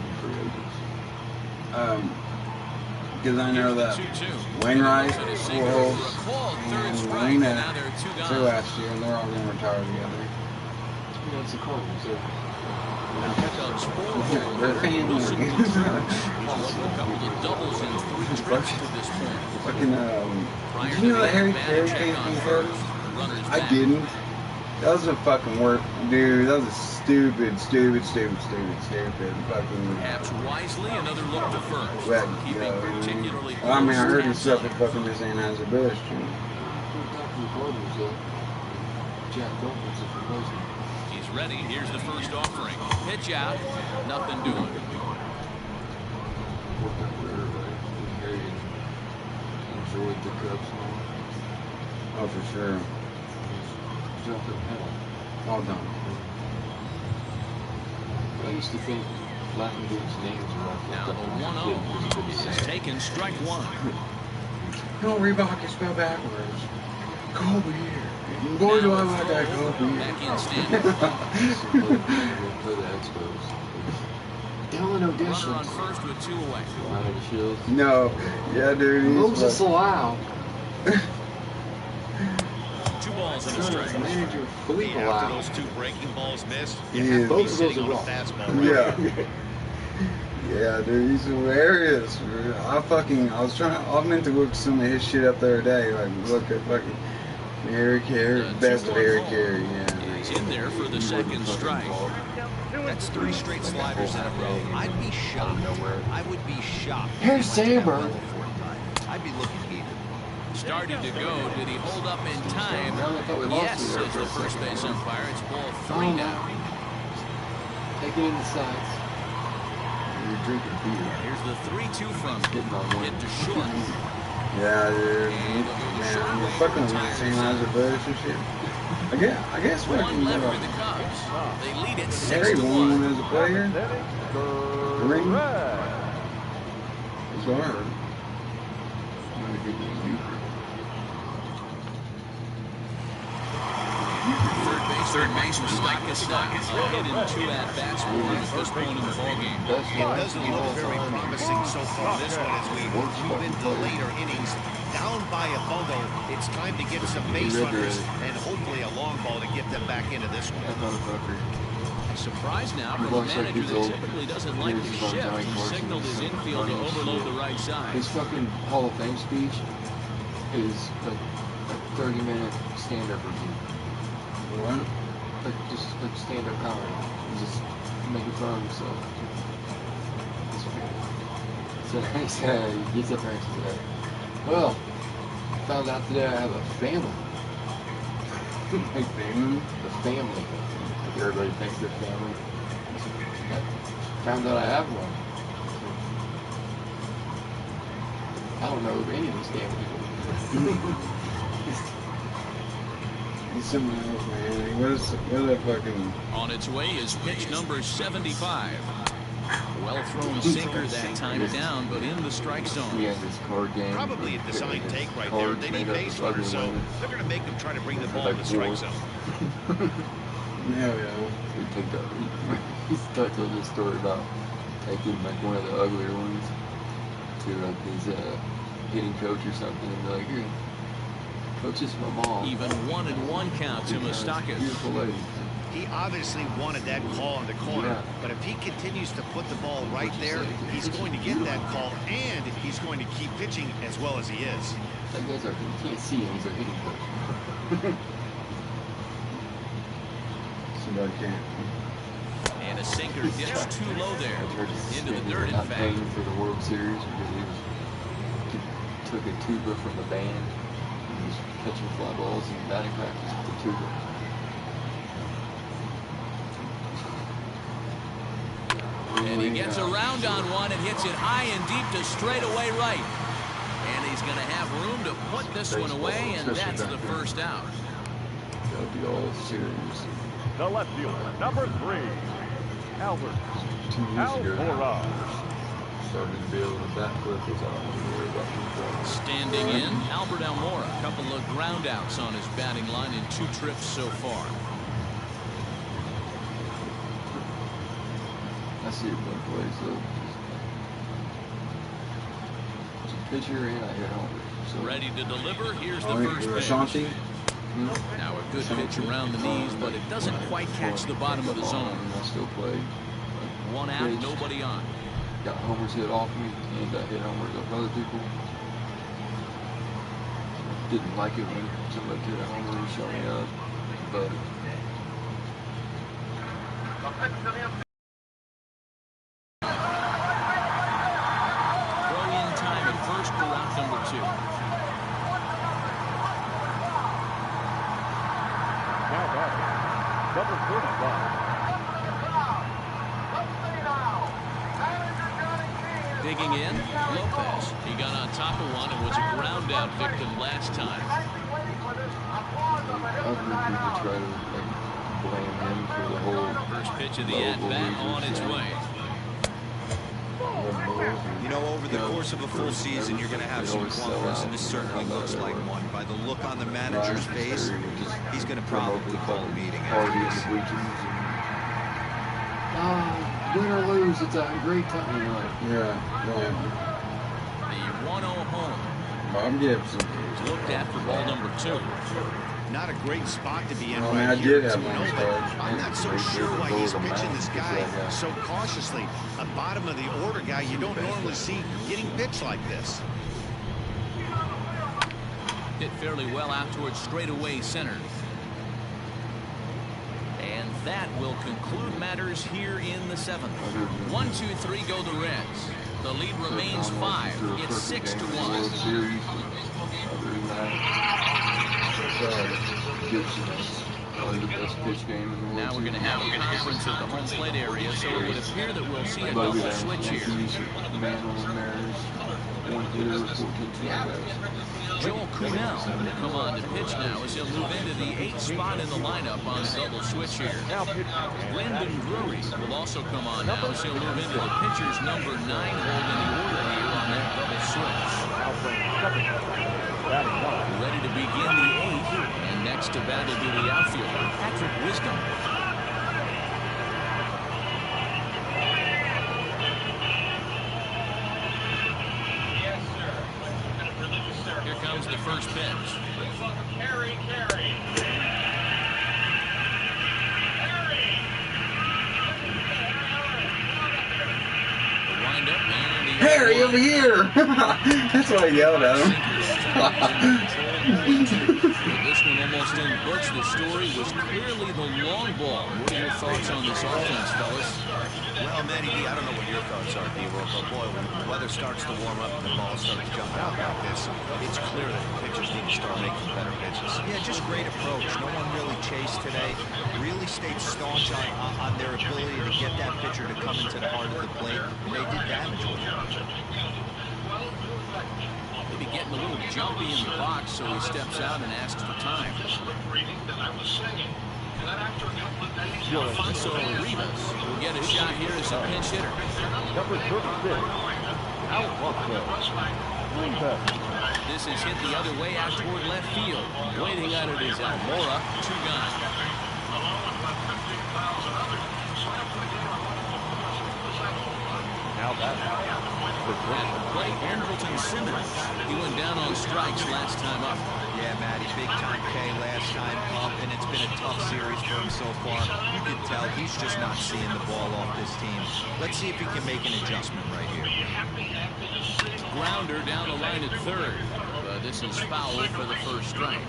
be free agents. Because I know that 2-2. Wainwright, Pujols, Pujols, and Molina two last year, and they're all going to retire together. That's the Cardinals. Cubs 4 They're family. Wilson a couple of doubles and 3 trips to this point. Fucking, did you know that Harry Carey came from the Cardinals? I didn't. That was a fucking work, dude. That was a stupid fucking. Perhaps wisely, another look to first. Well, Keeping particularly I mean, I heard he close. suffered fucking Miss Anheuser-Busch. Jack Dolphins is replacing. He's ready. Here's the first offering. Pitch out. Nothing doing. Worked out for everybody. Harry enjoyed the Cubs more. Oh, for sure. Jumped in hell. All done. I used to think Latin dudes' names were like Now the 1-0 is taken strike 1. No, Reebok is spelled backwards. Go over here. Boy, do I like that. Go over here. Back in standing. Play the Expos. Dylan Runner on O'Dishon. first with 2 away. Ryan Shields. No. Yeah, dude. Moses Lau. 2 balls and a strike. Manager Felipe After Lau. those 2 breaking balls missed, He you is. have to be Both of sitting those on are a wrong. fastball. Yeah. Yeah, dude, he's hilarious. I meant to look some of his shit up the other day. Like, look at fucking Harry Carey, best of Harry Carey, yeah. He's in there for the second strike. That's 3 straight sliders in a row. I'd be shocked. I would be shocked. Here's Saber. I'd be looking heated. Started to go. Did he hold up in time? Yes, says the first base umpire. It's ball 3 now. Take it in the sides. You're drinking beer. Here's the 3-2 from him. Hit to short. Yeah, dude. Man, you're fucking Miss Anheuser-Busch and shit. I guess One fucking left for the Cubs. They lead it Harry won 6-1. as a player. Ring. That's what I heard. Third baseman Stakis hit in 2 at-bats for him at this point in the ballgame. It doesn't look very promising so far this one as we move into later innings. Down by a bundle, it's time to get some base runners and hopefully a long ball to get them back into this one. Surprise now for the manager that typically doesn't like to shift. He signaled his infield to overload the right side. His fucking Hall of Fame speech is like a 30-minute stand-up review. What? Like just like stand-up comedy. He's just making fun of himself. So he gets up there and says, well, found out today I have a family. A family? A family. Like everybody thinks they're family. Found out I have one. I don't know any of these damn people. He's something else, man. What a fucking... On its way is pitch number 75. Well thrown sinker that time down, but in the strike zone. He has this card game. Probably a design take right there. They need base runners, so they're going to make them try to bring the ball to the strike zone. Yeah. He told this story about taking like one of the uglier ones to like his hitting coach or something, and be like, here, coach, this is my mom. Even 1-1 count to Moustakas. Beautiful lady. He obviously wanted that call in the corner, but if he continues to put the ball right there, he's going to get that call, and he's going to keep pitching as well as he is. That guy's you can't see him, he's our hitting coach. Somebody can't. And a sinker gets too low there. Into the dirt, in not fact. paying for the World Series because he took a tuba from the band and was catching fly balls in batting practice with the tuba. And he gets around on one and hits it high and deep to straightaway right. And he's going to have room to put this one away, and that's the first out. That'll be all serious. The left fielder, number 3, Albert. 2 years ago, Almora. started to be able to backflip as I don't worry about him. Standing in, Albert Almora. A couple of ground outs on his batting line in 2 trips so far. I see it both ways, though. Just a pitcher and I hit homer. So Ready to deliver. Here's the first pitch. Ashanti? Now a good pitch around the knees, but it doesn't quite catch the bottom of the zone. I still play. 1 out, nobody on. Got homers hit off me, and I hit homers off other people. Didn't like it when somebody hit a homer and shut me up, but Throw in time at first for out number 2. Now batting, number 45. Digging in, Lopez. He got on top of one and was a ground out victim last time. I've heard people try to blame him for the whole First pitch of the at-bat on its way. You know, over the course of a full season, you're going to have some qualms, and this certainly looks like one. By the look on the manager's face, he's going to probably call a meeting after this. Win or lose, it's a great time. Yeah. The 1-0 home. Bob Gibson. Looked at for ball number 2. Not a great spot to be in I right did here. have one card. I'm not so sure why he's pitching this guy so cautiously. A bottom of the order guy you don't normally see getting pitched like this. Hit fairly well out towards straightaway center. And that will conclude matters here in the 7th. 1-2-3 go the Reds. The lead remains 5. It's 6-1. Now we're going to have a conference at the home plate area, so it would appear that we'll see a double switch here. Joel Kuhnel will come on to pitch now as he'll move into the 8th spot in the lineup on a double switch here. Brandon Drury will also come on now as he'll move into the pitcher's number 9 hold in the order here on that double switch. Ready to begin the 8th, and next to bat will be the outfielder, Patrick Wisdom. Here comes the first pitch. The windup and the Harry, over here! That's why I yelled at him. This one almost almost in the books. The story was clearly the long ball. What are your thoughts on this offense, fellas? Well, Matty D, I don't know what your thoughts are, D-Roll, but boy, when the weather starts to warm up and the ball starts jumping out like this, it's clear that the pitchers need to start making better pitches. Yeah, just great approach. No one really chased today. Really stayed staunch on their ability to get that pitcher to come into the heart of the plate, and they did damage with it. Maybe getting a little jumpy in the box, so he steps out and asks for time. Alfonso Rivas will get a shot here as a pinch hitter. Number 36, Alfonso Rivas. This is hit the other way out toward left field. Waiting at it is Almora. 2 gone. Now that At the plate, Hendricks Simmons. He went down on strikes last time up. Yeah, Matty, big time K last time up, and it's been a tough series for him so far. You can tell he's just not seeing the ball off this team. Let's see if he can make an adjustment right here. Grounder down the line at third. This is foul for the first strike.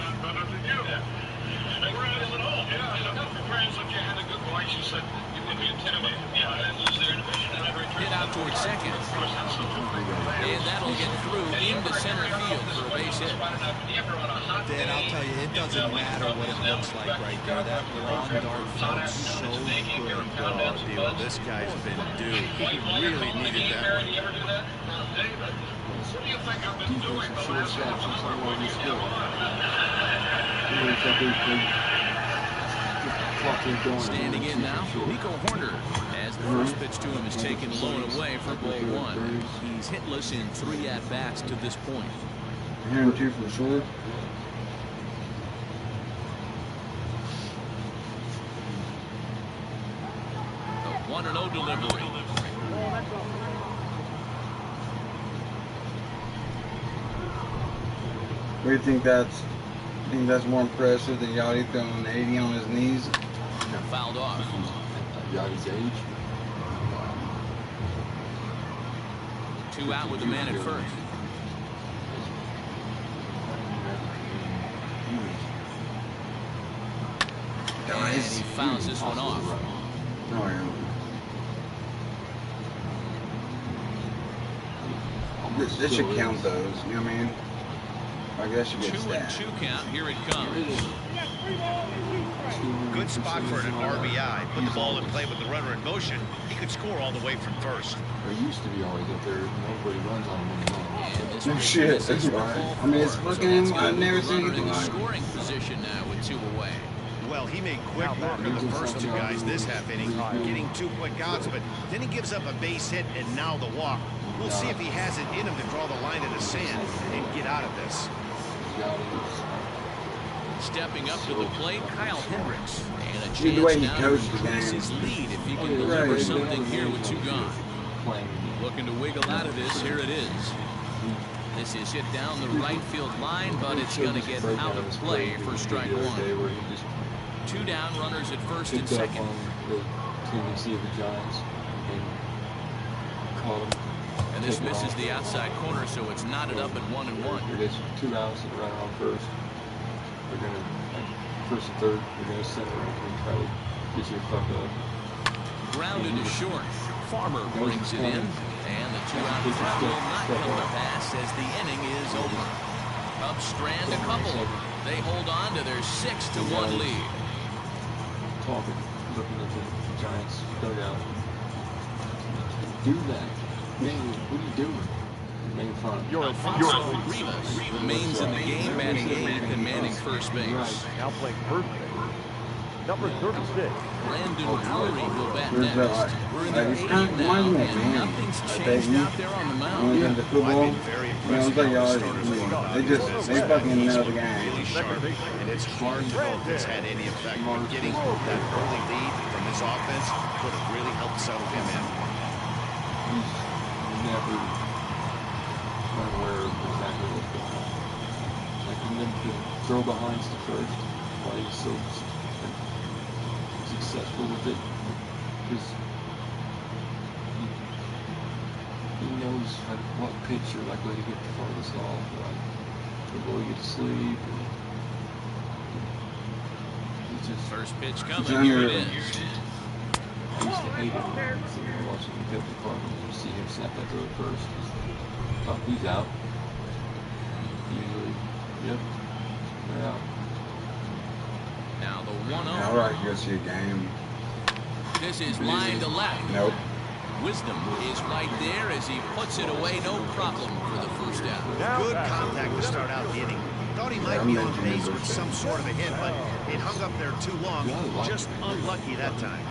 Hit out towards second. And that'll get through into center field for a base hit. Dan, I'll tell you, it doesn't matter what it looks like right there. That lawn dart felt so good. Oh, Dio, this guy's been due. He really needed that one. Standing in now, Nico Horner, as the first pitch to him is taken low and away for ball 1. He's hitless in 3 at-bats to this point. Hearing 2 for sure. A 1-0 delivery. What do you think that's? I think that's more impressive than Yachty throwing 80 on his knees. Fouled off. Yachty's age. 2 out with the man at first. And he fouls this one off. Oh, yeah. This should count those, you know what I mean? I guess you get 2-2 count. Here it comes. Good spot for an RBI. Put the ball in play with the runner in motion. He could score all the way from first. There used to be always up there. Nobody runs on him anymore. No shit. That's right. I mean, it's fucking. I've never seen anything like it. Scoring position now with 2 away. Well, he made quick work of the first 2 guys this half inning, getting 2 quick outs, but then he gives up a base hit and now the walk. We'll see if he has it in him to draw the line in the sand and get out of this. Stepping up to the plate, Kyle Hendricks. And a See the way he chance now coached to the increase game. his lead if he can deliver something here with 2 gone. Looking to wiggle out of this. Here it is. This is hit down the right field line, but it's going to get out of play for strike 1. 2 down, runners at first and second. The tendency of the Giants and caught him. And this misses the outside corner, so it's knotted up at 1-1. There's 2 outs and run on first. They're going to, first and third, they're going to center it and try to get you fucked up. Grounded to short. Farmer brings it in, and the 2-out count will not come to pass as the inning is over. Cubs strand a couple. They hold on to their 6-1 lead. Talking, looking at the Giants dugout. Do that. Man, what are you doing? Making fun of Alfonso Rivas remains in the game, batting 8th and manning first base. Now playing first base. Number 36. Brandon Drury will bat next. We're in the 8th now, and nothing's changed out there on the mound. When it comes to football, you know, it's like y'all, they fucking know the game. Really sharp, and it's hard to know if it's had any effect. But getting that early lead from this offense could have really helped settle him in. He's never unaware of exactly what's going on. Like, and then to throw behinds to first, why he's so successful with it, because he knows what pitch you're likely to get the farthest off, like the before you get to sleep, and First pitch coming. Here it is. I used to hate it when I was sitting there watching the fifth department and see him snap that throw first. Oh, he's out. Usually, yep, they're out. Now the 1-0. All right, go see a game. This is line to left. Nope. Wisdom is right there as he puts it away, no problem for the first out. Good contact to start out the inning. Thought he might be on base with some sort of a hit, but it hung up there too long. Just unlucky that time.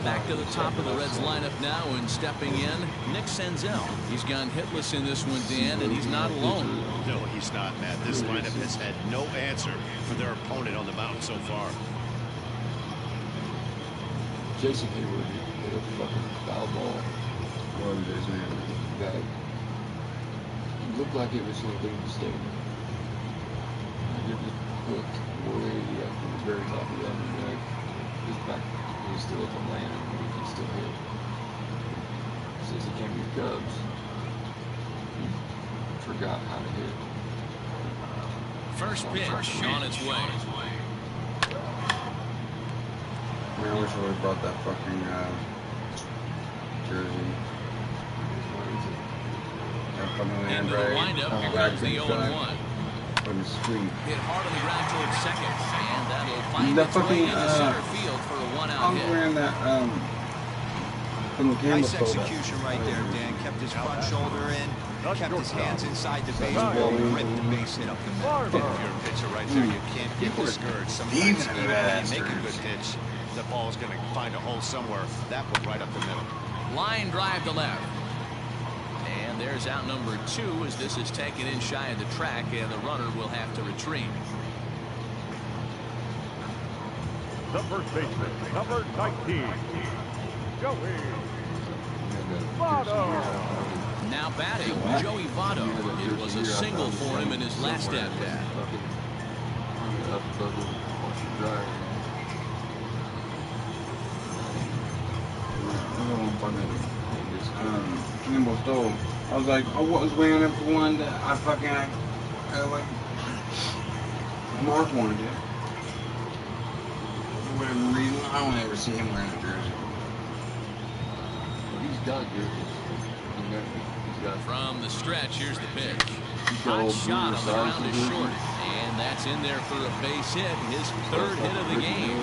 Back to the top of the Reds lineup now, and stepping in, Nick Senzel. He's gone hitless in this one, Dan, and he's not alone. No, he's not, Matt. This lineup has had no answer for their opponent on the mound so far. Jason Hayward hit a fucking foul ball. What was his name? That looked like it was something to stay. It just hooked way up to the very top of the other deck. His back was still at the land and he could still hit. Since he came to the Cubs, he forgot how to hit. First pitch on its way. Man, I wish I would have brought that fucking jersey. That fucking land Into the right. windup, here comes the 0-1. Fucking sweet. Hit hard on the ground towards second, and that'll find That its way fucking, into center field for a I one-out was hit. wearing that from the camera Nice photo. execution right there, Dan. Kept his front shoulder in, kept his hands inside the baseball, and ripped the base hit up the middle. If you're a pitcher right there, you can't get discouraged. Sometimes even when you make a good pitch, the ball's going to find a hole somewhere. That one right up the middle. Line drive to left. And there's out number 2 as this is taken in shy of the track, and the runner will have to retreat. The first baseman, number 19, Joey Votto. Now batting, Joey Votto. It was a single for him in his last at-bat. I was like, I was wearing it for one that I fucking like Mark wanted it. For whatever reason, I don't ever see him wearing a jersey. He's got jerseys. He's got From the stretch, here's the pitch. got Hot old shot on the Boomer ground is Esiason short, jersey. and that's in there for a base hit, his third hit of the game.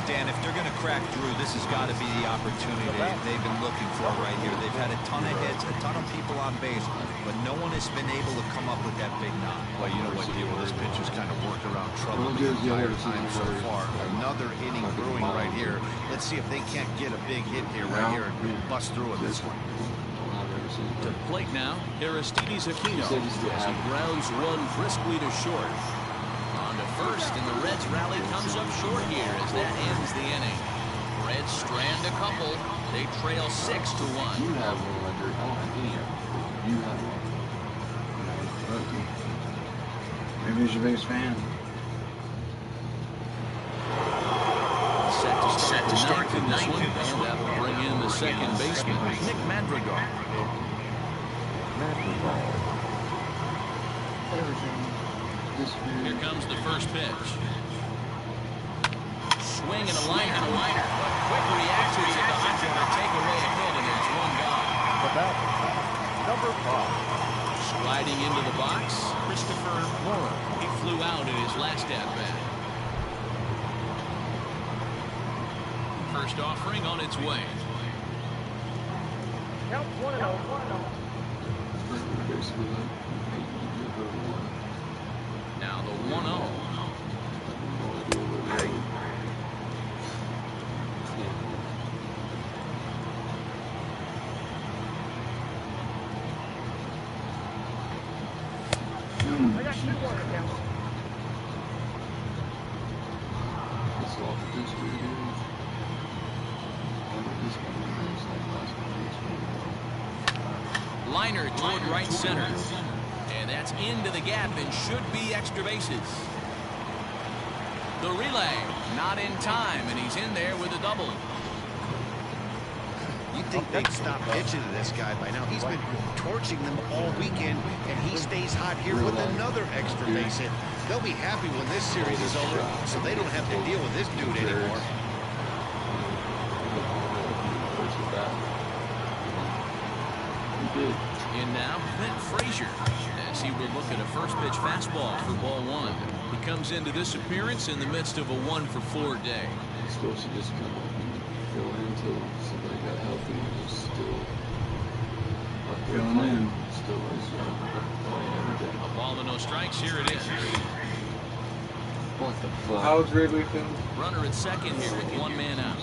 Dan, if they're going to crack through, this has got to be the opportunity they've been looking for right here. They've had a ton of hits, a ton of people on base, but no one has been able to come up with that big knock. Well, you know what, deal with this pitcher's kind of worked around trouble the entire time so far. Another inning brewing right here. Let's see if they can't get a big hit here right here and bust through in this one. To the plate now, Aristides Aquino as he grounds one briskly to short. On to first, and the Reds rally comes up short here as that ends the inning. Reds strand a couple. They trail 6-1. You have one, Leonard. I don't have any of them. You have one. Maybe he's your biggest fan. Set to start the ninth in this one, and that will bring in the second baseman, Nick Madrigal. Here comes the first pitch. Swing and a liner. Quick reactions at the hot to take away a hit, and it's one gone. The bat, number 5. Sliding into the box, Christopher Mora. He flew out in his last at-bat. First offering on its way. Count 1-0. Now the 1-0. I got 2 on the count. Liner toward right center. And that's into the gap and should be extra bases. The relay, not in time, and he's in there with a double. You think they'd stop pitching to this guy by now. He's been torching them all weekend, and he stays hot here with another extra base hit. They'll be happy when this series is over, so they don't have to deal with this dude anymore. In now, Clint Frazier, as he will look at a first pitch fastball for ball one. He comes into this appearance in the midst of a 1-for-4 day. Supposed to just kind of go in until somebody got healthy and just still Going in. Still was playing every day. A ball and no strikes. Here it is. What the fuck? How's Wrigley feeling? Runner at second here with one man out.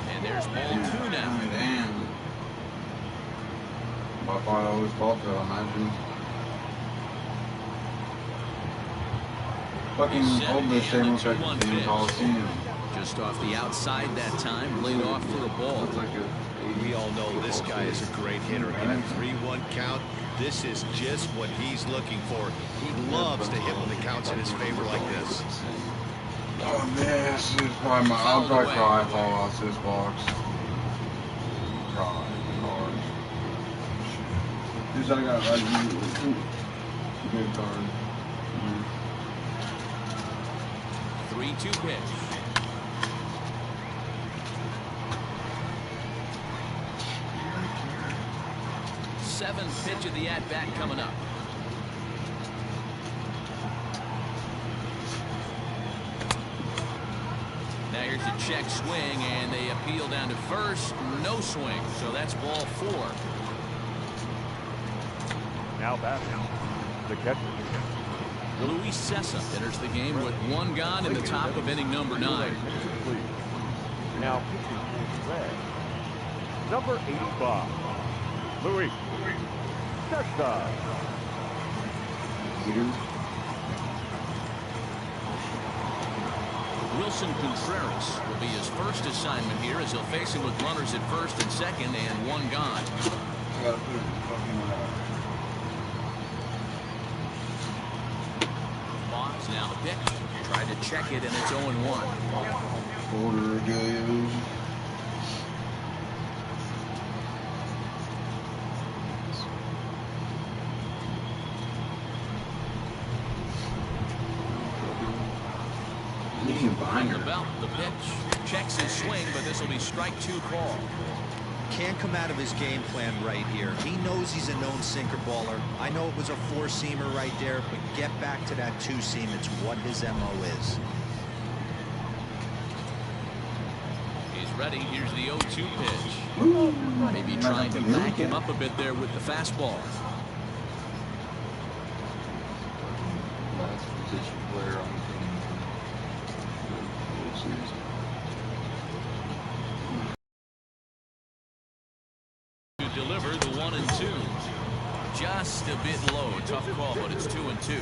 And there's ball two now. Damn. I thought I was ball to imagine. Fucking hold this thing looks like the damn Coliseum. Just off the outside that time, laid off for a ball. It's like We all know this guy is a great hitter. In a 3-1 count, this is just what he's looking for. He loves to hit when the count's in his favor like this. Oh man, this is probably my. I'll probably cry if I lost this box. Cry hard. Just I got like good card. 3-2 pitch. Seventh pitch of the at-bat coming up. Now here's a check swing, and they appeal down to first. No swing, so that's ball four. Now batting, the catcher. Luis Cessa enters the game with one gone in the top of inning number 9. Now pitching is red. Number 85, Luis Cessa. Wilson Contreras will be his first assignment here as he'll face him with runners at first and second and one gone. Boggs now the pitch. Tried to check it, and it's 0-1. Order goes. Under belt, the pitch. Checks his swing, but this will be strike 2 call. Can't come out of his game plan right here. He knows he's a known sinker baller. I know it was a 4-seamer right there, but get back to that 2-seam. It's what his MO is. He's ready. Here's the 0-2 pitch. Maybe trying to back him up a bit there with the fastball. Last position player on the team. To deliver the 1-2. Just a bit low. Tough call, but it's 2-2.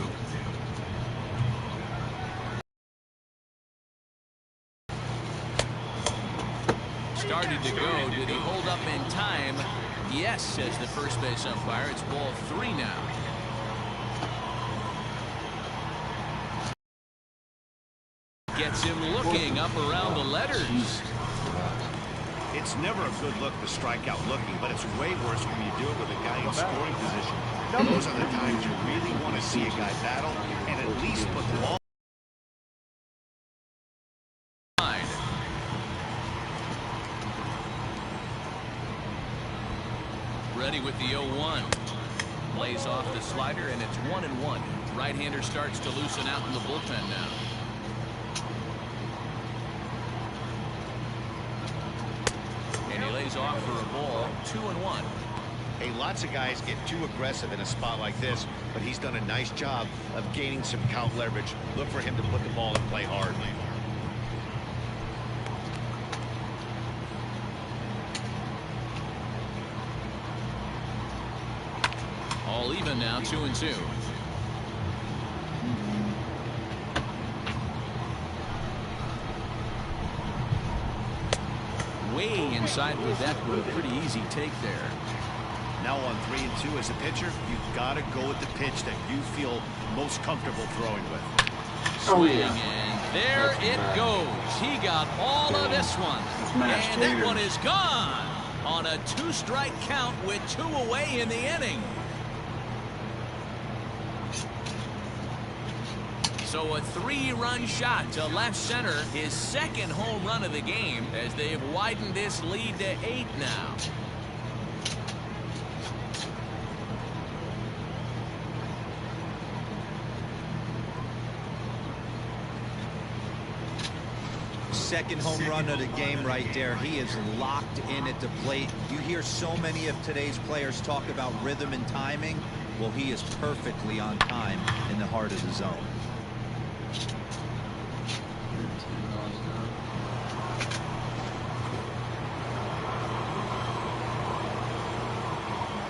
Started to go. Did he hold up in time? Yes, says the first base umpire. It's ball 3 now. Gets him looking up around the letters. It's never a good look to strike out looking, but it's way worse when you do it with a guy in scoring position. Those are the times you really want to see a guy battle and at least put the ball. Ready with the 0-1. Lays off the slider, and it's 1-1. Right-hander starts to loosen out in the bullpen now. And he lays off for a ball. 2-1. Hey, lots of guys get too aggressive in a spot like this, but he's done a nice job of gaining some count leverage. Look for him to put the ball in play hard. All even now, 2-2. Way inside with that with a pretty easy take there. Now on 3-2 as a pitcher, you've got to go with the pitch that you feel most comfortable throwing with. Swing and There it goes. He got all of this one. And that one is gone on a 2-strike count with 2 away in the inning. So a 3-run shot to left center, his 2nd home run of the game, as they've widened this lead to 8 now. Second home run of the game right there. He is locked in at the plate. You hear so many of today's players talk about rhythm and timing. Well, he is perfectly on time in the heart of the zone.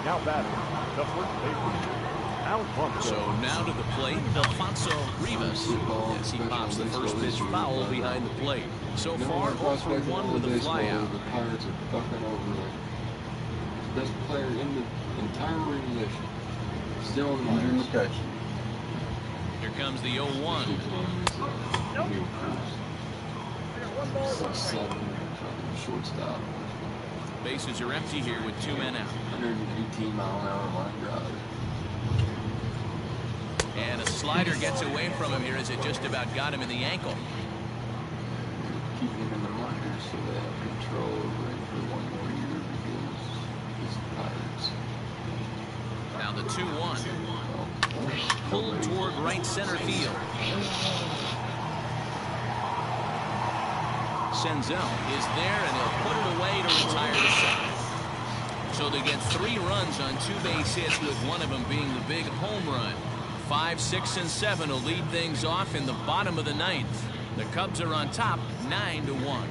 Now batting, the first baseman, Alfonso. So now to the plate, Alfonso Rivas, as he pops the first pitch foul behind the plate. So far, 0-for-1 with a flyout. The Pirates are fucking over it. Best player in the entire organization. Still in the minors. Here comes the 0-1. Shortstop. Bases are empty here with 2 men out. 118-mile-an-hour line drive. And a slider gets away from him here as it just about got him in the ankle. Keep him in the minors so they have control over him for 1 more year because he's the Pirates. Now the 2-1. Pulled toward right center field. Senzel is there, and he'll put it away to retire to second. So they get 3 runs on 2 base hits, with one of them being the big home run. 5, 6, and 7 will lead things off in the bottom of the 9th. The Cubs are on top, 9-1.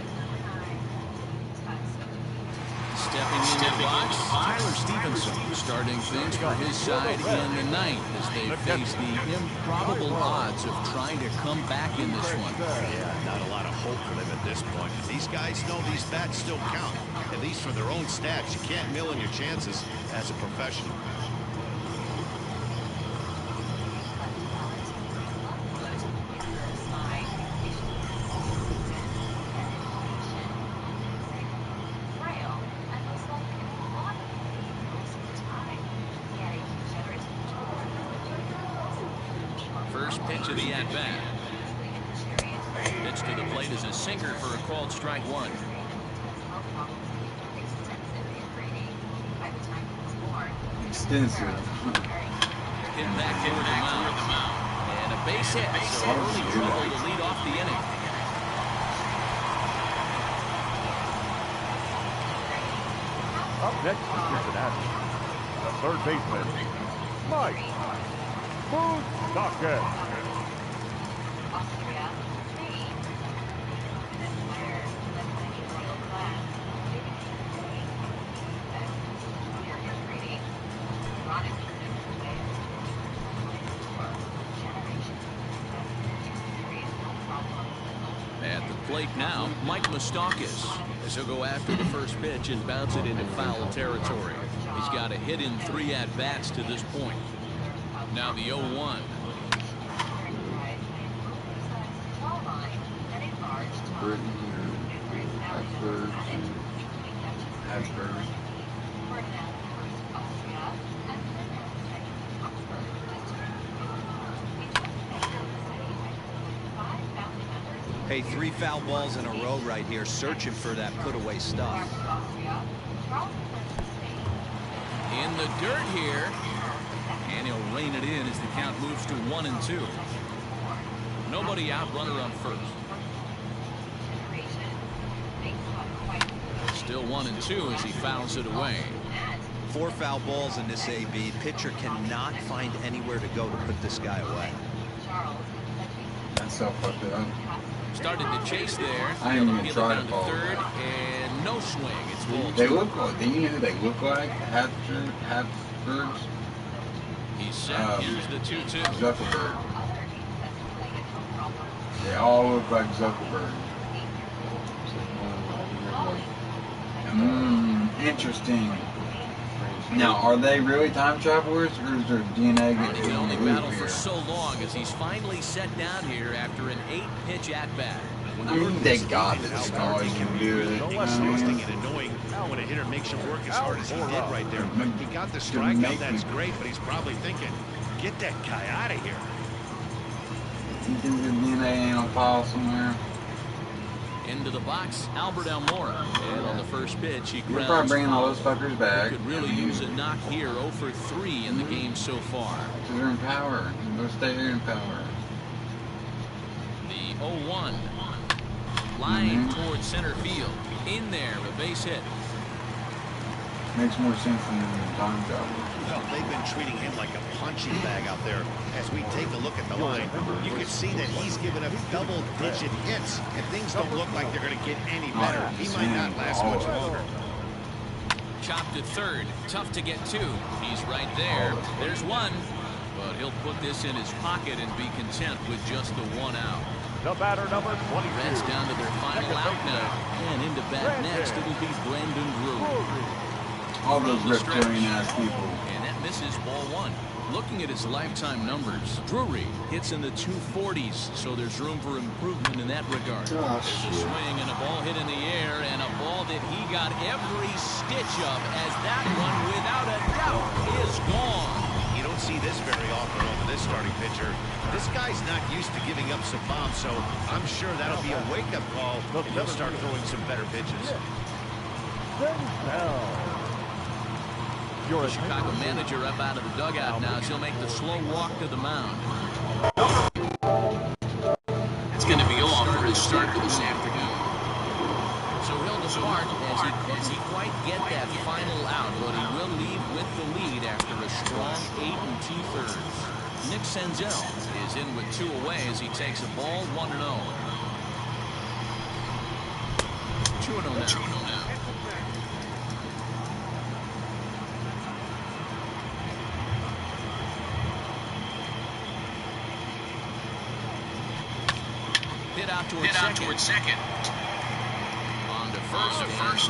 Stepping into the box, Tyler Stevenson starting things for his side in the 9th as they face the improbable odds of trying to come back in this one. Yeah, not a lot of hope for them at this point. These guys know these bats still count, at least for their own stats. You can't mill in your chances as a professional. First pitch of the at-bat. Pitch to the plate is a sinker for a called strike 1. Extensive. Hit back toward the mound. And a base hit, so early trouble to lead off the inning. Up next to Cincinnati, the third baseman, Mike Moustakas. At the plate now, Mike Moustakas, as he'll go after the first pitch and bounce it into foul territory. He's got a hit in 3 at-bats to this point. Now the 0-1. Hey, 3 foul balls in a row right here, searching for that put-away stuff. In the dirt here. And he'll rein it in as the count moves to 1-2. Nobody out, runner on first. Still 1-2 as he fouls it away. 4 foul balls in this AB. Pitcher cannot find anywhere to go to put this guy away. That's so fucked up. Started to chase there. I didn't even Give try it to down ball. third, and no swing. It's ball They 2. look like, do you know who they look like? Habsburgs? He's set. Here's the 2-2. Zuckerberg. They all look like Zuckerberg. Interesting. Now, are they really time travelers, or is their DNA He getting can only on the battle loop for here? so long as he's finally set down here after an 8-pitch at-bat. I mean, they got this knowledge to do it. No less exhausting and annoying when a hitter makes you work as hard as he did right there. He got the strikeout, that's great, but he's probably thinking, get that guy out of here. You think the DNA ain't on file somewhere? Into the box, Albert Almora. And on the first pitch, he They're probably grounds bringing all foul. those fuckers back. He could really use a knock here, 0 for 3 in the game so far. Because they're in power. They'll stay in power. The 0-1. Line towards center field. In there, a base hit. Makes more sense than the time travel. Well, they've been treating him like a punching bag out there. As we take a look at the line, you can see that he's given up double-digit hits, and things don't look like they're going to get any better. He might not last much longer. Chopped to third. Tough to get to. He's right there. There's one. But he'll put this in his pocket and be content with just the 1 out. The batter, number 22. Reds down to their final out now. And into bat next, it'll be Brandon Drury. All those reptilian-ass people. And that misses ball 1. Looking at his lifetime numbers, Drury hits in the 240s, so there's room for improvement in that regard. Oh, There's a swing and a ball hit in the air, and a ball that he got every stitch of, as that one, without a doubt, is gone. You don't see this very often over this starting pitcher. This guy's not used to giving up some bombs, so I'm sure that'll be a wake-up call, and he'll start throwing some better pitches. The Chicago manager up out of the dugout now as he'll make the slow walk to the mound. It's going to be off for his start this afternoon. So he'll depart as he quite get that final out, but he will leave with the lead after a strong 8 2/3. Nick Senzel is in with 2 away as he takes a ball 1-0. 2-0 now. Hit out towards second. On to first,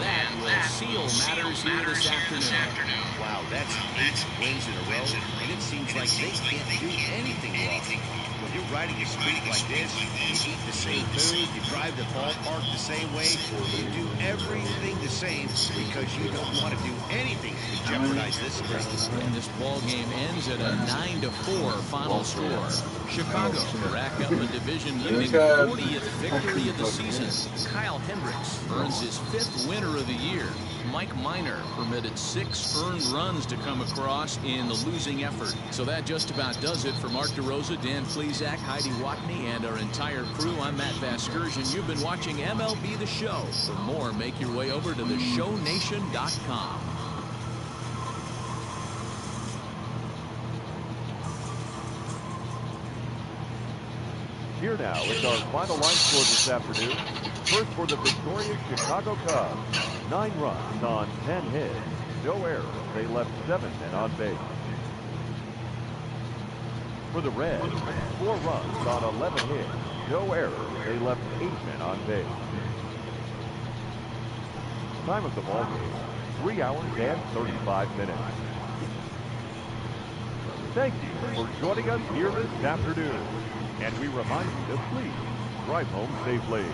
and that will seal matters here this afternoon. Wow, that's 8 wins in a row, and it seems like they can't do anything wrong. When you're riding a streak like this, you eat the same food, you drive the ballpark the same way, you do everything the same because you don't want to do anything to jeopardize this streak. And this ball game ends at a 9-4 final score. Chicago rack up a division-leading 40th victory of the season. Kyle Hendricks earns his 5th winner of the year. Mike Minor permitted 6 earned runs to come across in the losing effort. So that just about does it for Mark DeRosa, Dan Plesac, Heidi Watney, and our entire crew. I'm Matt Vasgersian. You've been watching MLB The Show. For more, make your way over to theshownation.com. Here now is our final line score this afternoon. First for the victorious Chicago Cubs. 9 runs on 10 hits. No errors. They left 7 men on base. For the Reds, 4 runs on 11 hits. No errors. They left 8 men on base. Time of the ball game, 3 hours and 35 minutes. Thank you for joining us here this afternoon. And we remind you to please drive home safely.